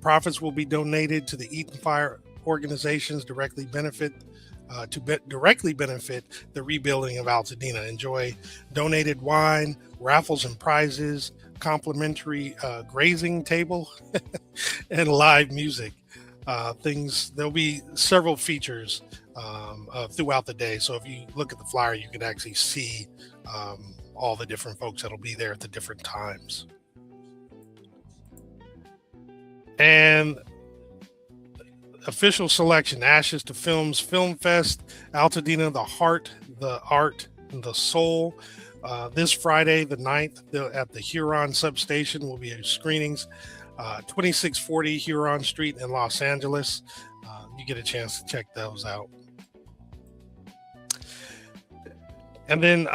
Profits will be donated to the Eaton Fire organizations directly benefit the rebuilding of Altadena. Enjoy donated wine, raffles and prizes, complimentary grazing table, and live music. There'll be several features throughout the day. So if you look at the flyer, you can actually see all the different folks that'll be there at the different times. And official selection, Ashes to Films Film Fest, Altadena, the heart, the art, and the soul. This Friday, the 9th, at the Huron Substation will be screenings, 2640 Huron Street in Los Angeles. You get a chance to check those out. And then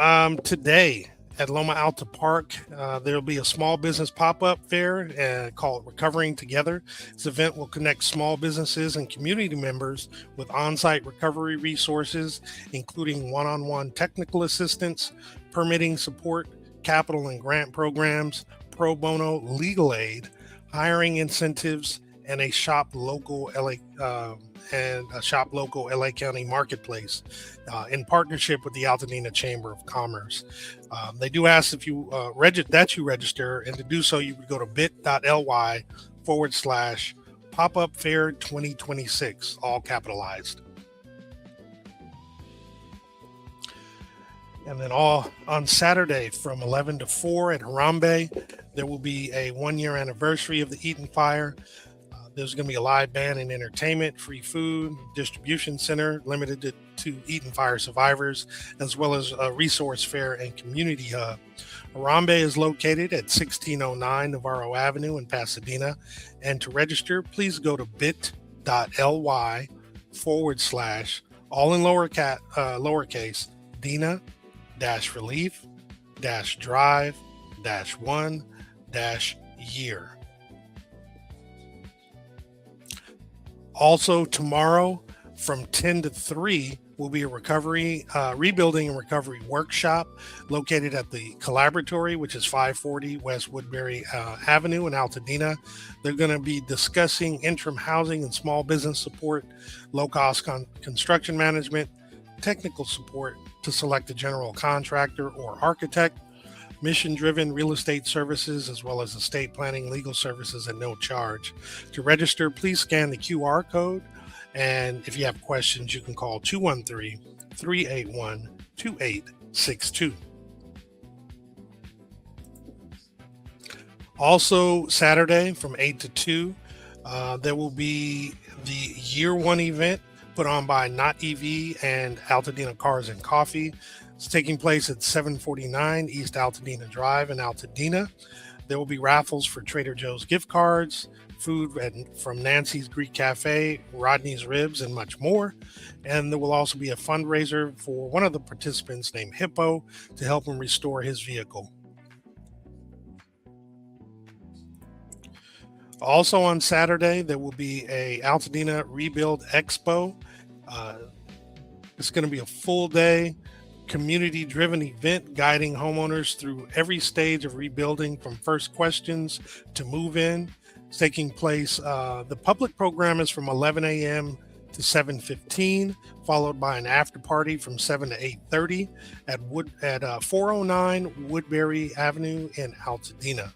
today at Loma Alta Park, there'll be a small business pop-up fair called Recovering Together. This event will connect small businesses and community members with on-site recovery resources, including one-on-one technical assistance, permitting support, capital and grant programs, pro bono legal aid, hiring incentives, and a shop local LA County marketplace in partnership with the Altadena Chamber of Commerce. They do ask if you register, and to do so, you would go to bit.ly/pop-up fair 2026, all capitalized. And then on Saturday from 11 to 4 at Harambe, there will be a 1-year anniversary of the Eaton Fire. There's going to be a live band and entertainment, free food, distribution center limited to Eaton Fire survivors, as well as a resource fair and community hub. Harambe is located at 1609 Navarro Avenue in Pasadena. And to register, please go to bit.ly/ all in lowercase, Dena-relief-drive-1-year. Also tomorrow from 10 to 3 will be a rebuilding and recovery workshop located at the Collaboratory, which is 540 West Woodbury Avenue in Altadena. They're going to be discussing interim housing and small business support, low-cost construction management, technical support to select a general contractor or architect, mission-driven real estate services, as well as estate planning, legal services at no charge. To register, please scan the QR code. And if you have questions, you can call 213-381-2862. Also, Saturday from 8 to 2, There will be the year one event put on by Not EV and Altadena Cars and Coffee. It's taking place at 749 East Altadena Drive in Altadena. There will be raffles for Trader Joe's gift cards, food from Nancy's Greek Cafe, Rodney's Ribs, and much more. And there will also be a fundraiser for one of the participants named Hippo to help him restore his vehicle. Also on Saturday, there will be a Altadena Rebuild Expo. It's going to be a full day, community-driven event guiding homeowners through every stage of rebuilding from first questions to move-in. It's taking place, the public program is from 11 a.m. to 7:15, followed by an after party from 7 to 8:30 at 409 Woodbury Avenue in Altadena.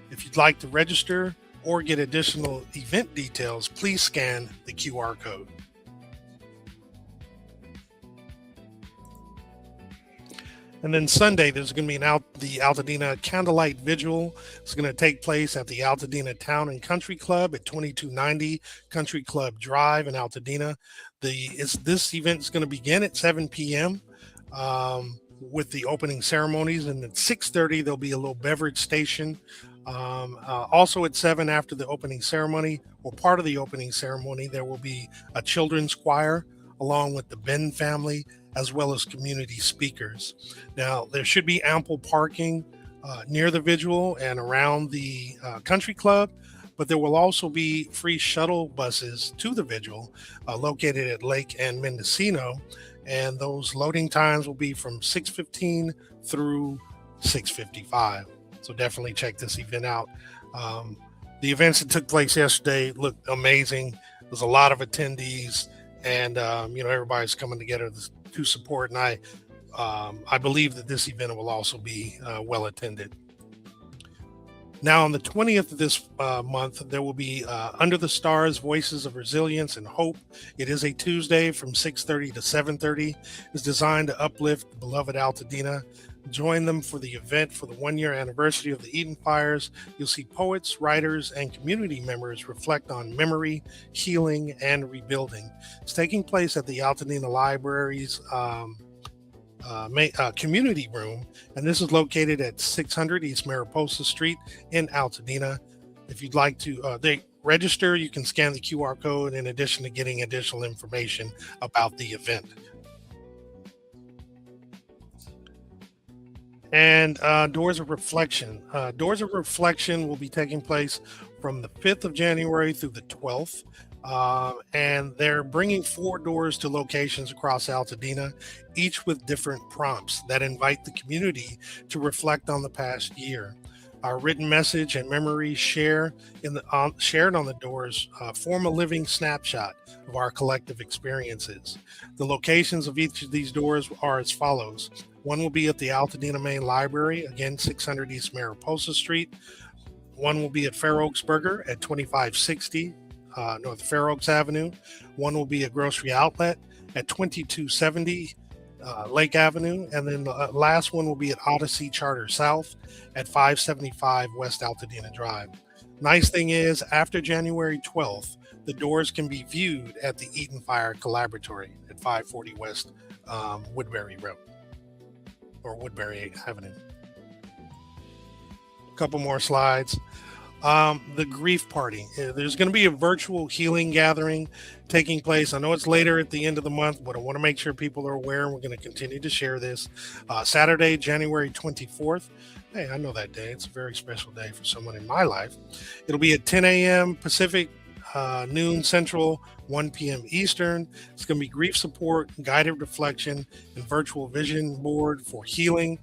If you'd like to register or get additional event details, please scan the QR code. And then Sunday, there's going to be the Altadena Candlelight Vigil. It's going to take place at the Altadena Town and Country Club at 2290 Country Club Drive in Altadena. This event is going to begin at 7 p.m. With the opening ceremonies, and at 6:30 there'll be a little beverage station. Also at 7, after the opening ceremony, or part of the opening ceremony, there will be a children's choir along with the Ben family, as well as community speakers. Now, there should be ample parking near the vigil and around the country club, but there will also be free shuttle buses to the vigil located at Lake and Mendocino, and those loading times will be from 6:15 through 6:55. So definitely check this event out. The events that took place yesterday looked amazing. There's a lot of attendees, and everybody's coming together to support. And I believe that this event will also be well attended. Now, on the 20th of this month, there will be Under the Stars, Voices of Resilience and Hope. It is a Tuesday from 6:30 to 7:30. It's designed to uplift the beloved Altadena. Join them for the event for the 1-year anniversary of the Eden fires. You'll see poets, writers, and community members reflect on memory, healing, and rebuilding. It's taking place at the Altadena Library's community room, and this is located at 600 East Mariposa Street in Altadena. If you'd like to register, you can scan the QR code in addition to getting additional information about the event. And Doors of Reflection. Doors of Reflection will be taking place from the 5th of January through the 12th. And they're bringing 4 doors to locations across Altadena, each with different prompts that invite the community to reflect on the past year. Our written message and memories shared on the doors form a living snapshot of our collective experiences. The locations of each of these doors are as follows. One will be at the Altadena Main Library, again, 600 East Mariposa Street. One will be at Fair Oaks Burger at 2560 North Fair Oaks Avenue. One will be a grocery outlet at 2270 Lake Avenue. And then the last one will be at Odyssey Charter South at 575 West Altadena Drive. Nice thing is, after January 12th, the doors can be viewed at the Eaton Fire Collaboratory at 540 West Woodbury Road, or Woodbury Avenue. A couple more slides. The grief party. There's going to be a virtual healing gathering taking place. I know it's later at the end of the month, but I want to make sure people are aware, and we're going to continue to share this. Saturday, January 24th. Hey, I know that day. It's a very special day for someone in my life. It'll be at 10 a.m. Pacific, noon Central, 1 p.m. Eastern. It's going to be grief support, guided reflection, and virtual vision board for healing.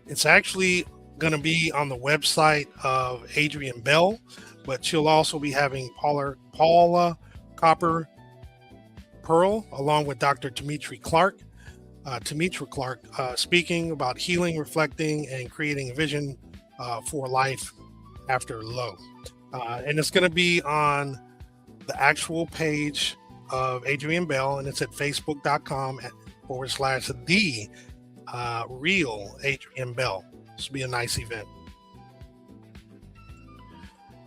It's actually going to be on the website of Adrienne Bell, but she'll also be having Paula Copper Pearl along with Dr. Demetri Clark speaking about healing, reflecting, and creating a vision for life after low. And it's going to be on the actual page of Adrienne Bell, and it's at facebook.com/the real Adrienne Bell. This will be a nice event.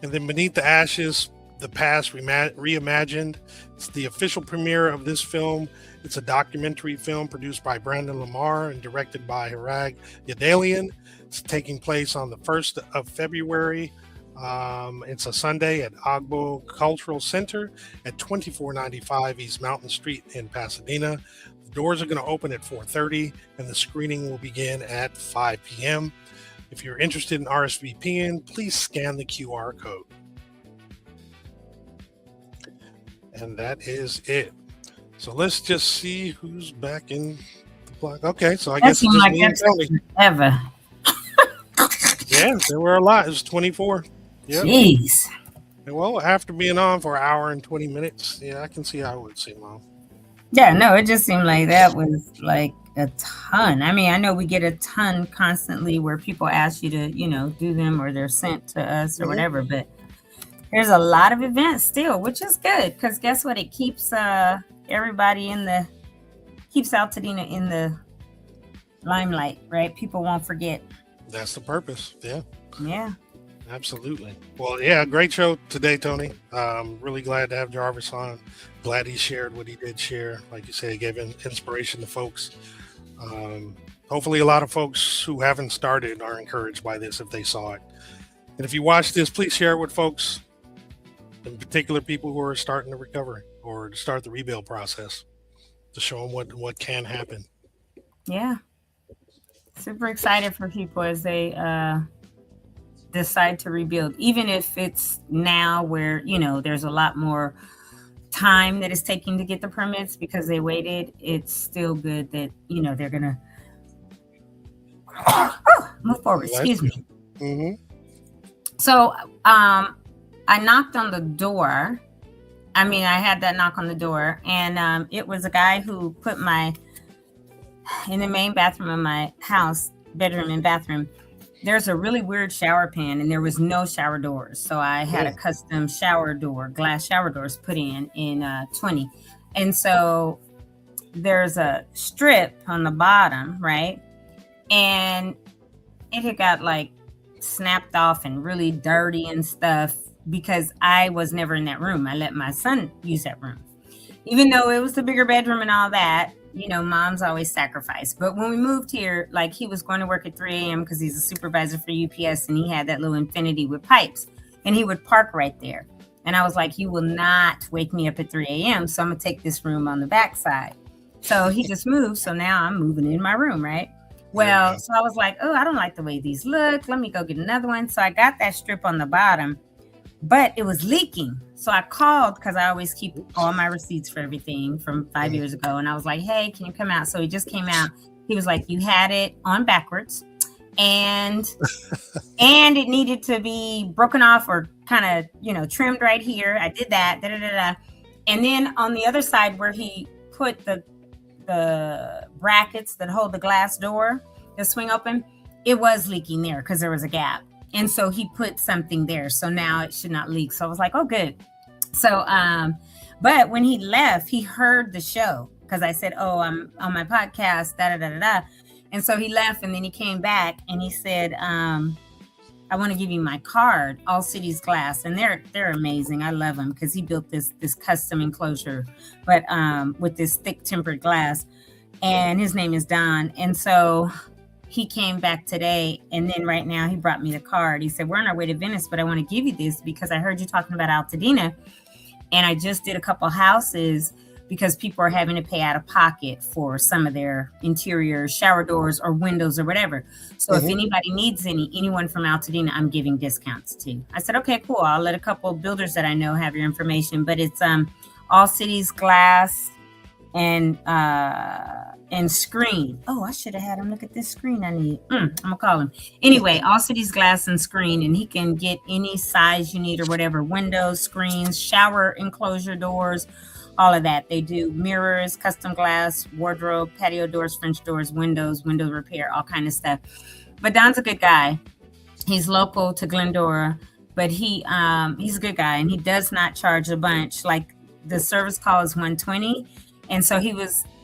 And then Beneath the Ashes, The Past Reimagined. It's the official premiere of this film. It's a documentary film produced by Brandon Lamar and directed by Harag Yadalian. It's taking place on the 1st of February. It's a Sunday at Agbo Cultural Center at 2495 East Mountain Street in Pasadena. The doors are going to open at 4:30 and the screening will begin at 5 p.m. If you're interested in RSVPing, please scan the QR code. And that is it. So let's just see who's back in the block. Okay, so I guess it's just me and Toni. Ever. Yeah, there were a lot. It was 24. Yep. Jeez. Well, after being on for an hour and 20 minutes, yeah, I can see how it would seem long. Yeah, no, it just seemed like that was like a ton. I mean, I know we get a ton constantly where people ask you to, do them or they're sent to us or whatever, but there's a lot of events still, which is good because guess what? It keeps everybody keeps Altadena in the limelight, right? People won't forget. That's the purpose. Yeah. Yeah. Absolutely. Well, yeah, great show today, Toni. Really glad to have Jarvis on. Glad he shared what he did share. Like you said, he gave inspiration to folks. Hopefully a lot of folks who haven't started are encouraged by this if they saw it. And if you watch this, please share it with folks, in particular people who are starting to recover or to start the rebuild process, to show them what can happen. Yeah. Super excited for people as they decide to rebuild, even if it's now where there's a lot more time that is taking to get the permits because they waited. It's still good that they're gonna move forward. Excuse me. Mm-hmm. So I knocked on the door. I had that knock on the door, and it was a guy who put in the main bathroom of my house, bedroom and bathroom, there's a really weird shower pan and there was no shower doors. So I had a custom shower door, glass shower doors put in 20. And so there's a strip on the bottom, right? And it had got like snapped off and really dirty and stuff because I was never in that room. I let my son use that room. Even though it was the bigger bedroom and all that, moms always sacrifice. But when we moved here, like he was going to work at 3 a.m. because he's a supervisor for UPS and he had that little Infinity with pipes and he would park right there. And I was like, you will not wake me up at 3 a.m. So I'm going to take this room on the backside. So he just moved. So now I'm moving in my room, right? Well, so I was like, oh, I don't like the way these look. Let me go get another one. So I got that strip on the bottom, but it was leaking. So I called because I always keep all my receipts for everything from 5 years ago. And I was like, hey, can you come out? So he just came out. He was like, you had it on backwards and it needed to be broken off or kind of, trimmed right here. I did that. And then on the other side where he put the brackets that hold the glass door, the swing open, it was leaking there because there was a gap. And so he put something there. So now it should not leak. So I was like, oh, good. So, but when he left, he heard the show because I said, oh, I'm on my podcast, And so he left and then he came back and he said, I want to give you my card, All Cities Glass. And they're amazing. I love them because he built this custom enclosure, but with this thick tempered glass. And his name is Don. And so he came back today, and then right now he brought me the card. He said, we're on our way to Venice, but I want to give you this because I heard you talking about Altadena, and I just did a couple houses because people are having to pay out of pocket for some of their interior shower doors or windows or whatever. So if anybody needs anyone from Altadena, I'm giving discounts to. I said, okay, cool. I'll let a couple of builders that I know have your information, but it's All Cities Glass and screen. Oh, I should have had him look at this screen I need. I'm gonna call him. Anyway, All Cities Glass and Screen, and he can get any size you need or whatever. Windows, screens, shower enclosure doors, all of that. They do mirrors, custom glass, wardrobe, patio doors, French doors, window repair, all kind of stuff. But Don's a good guy. He's local to Glendora, but he's a good guy and he does not charge a bunch. Like the service call is $120. And so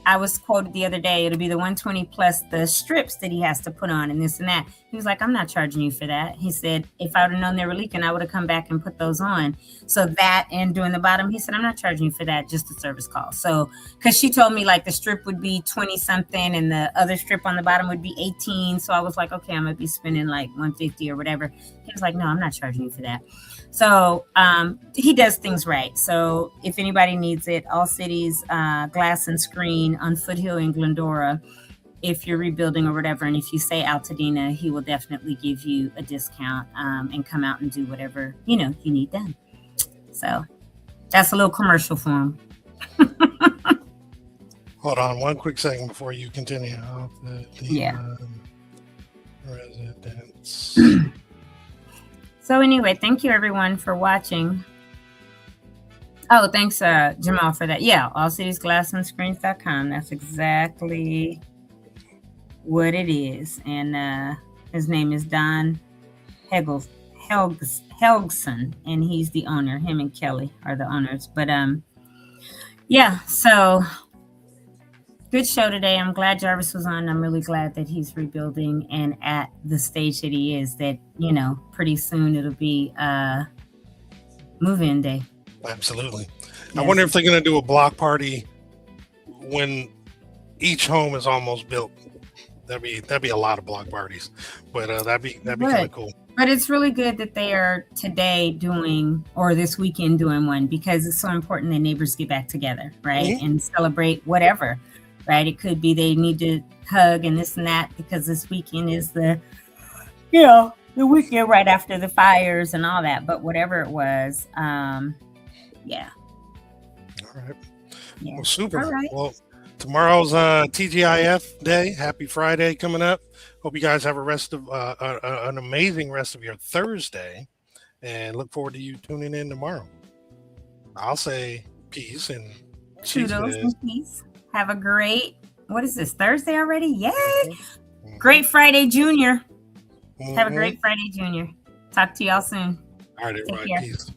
I was quoted the other day, it'll be the $120 plus the strips that he has to put on and this and that. He was like, I'm not charging you for that. He said, if I would have known they were leaking, I would have come back and put those on. So that and doing the bottom, he said, I'm not charging you for that, just a service call. So, because she told me like the strip would be 20 something and the other strip on the bottom would be 18. So I was like, okay, I'm going to be spending like 150 or whatever. He was like, no, I'm not charging you for that. So he does things right. So if anybody needs it, All Cities Glass and Screen on Foothill in Glendora, if you're rebuilding or whatever, and if you say Altadena, he will definitely give you a discount and come out and do whatever, you need done. So that's a little commercial for him. Hold on one quick second before you continue. Residence. So anyway, thank you everyone for watching. Oh, thanks Jamal for that. Yeah, allcitiesglassandscreens.com. That's exactly what it is. And his name is Don Helgson, and he's the owner. Him and Kelly are the owners. But yeah, so good show today. I'm glad Jarvis was on. I'm really glad that he's rebuilding and at the stage that he is, that pretty soon it'll be move-in day. Absolutely. Yes. I wonder if they're going to do a block party when each home is almost built. That'd be a lot of block parties, but that'd be kind of cool. But it's really good that they are today doing, or this weekend doing one, because it's so important that neighbors get back together, right? Mm-hmm. And celebrate whatever, right? It could be they need to hug and this and that, because this weekend is the weekend right after the fires and all that. But whatever it was, yeah. All right. Yeah. Well, super. All right. Well, tomorrow's TGIF day. Happy Friday coming up. Hope you guys have an amazing rest of your Thursday, and look forward to you tuning in tomorrow. I'll say peace and kudos and peace. Have a great, what is this, Thursday already? Yay! Mm-hmm. Great Friday, Junior. Mm-hmm. Have a great Friday, Junior. Talk to y'all soon. All right, everybody. Peace.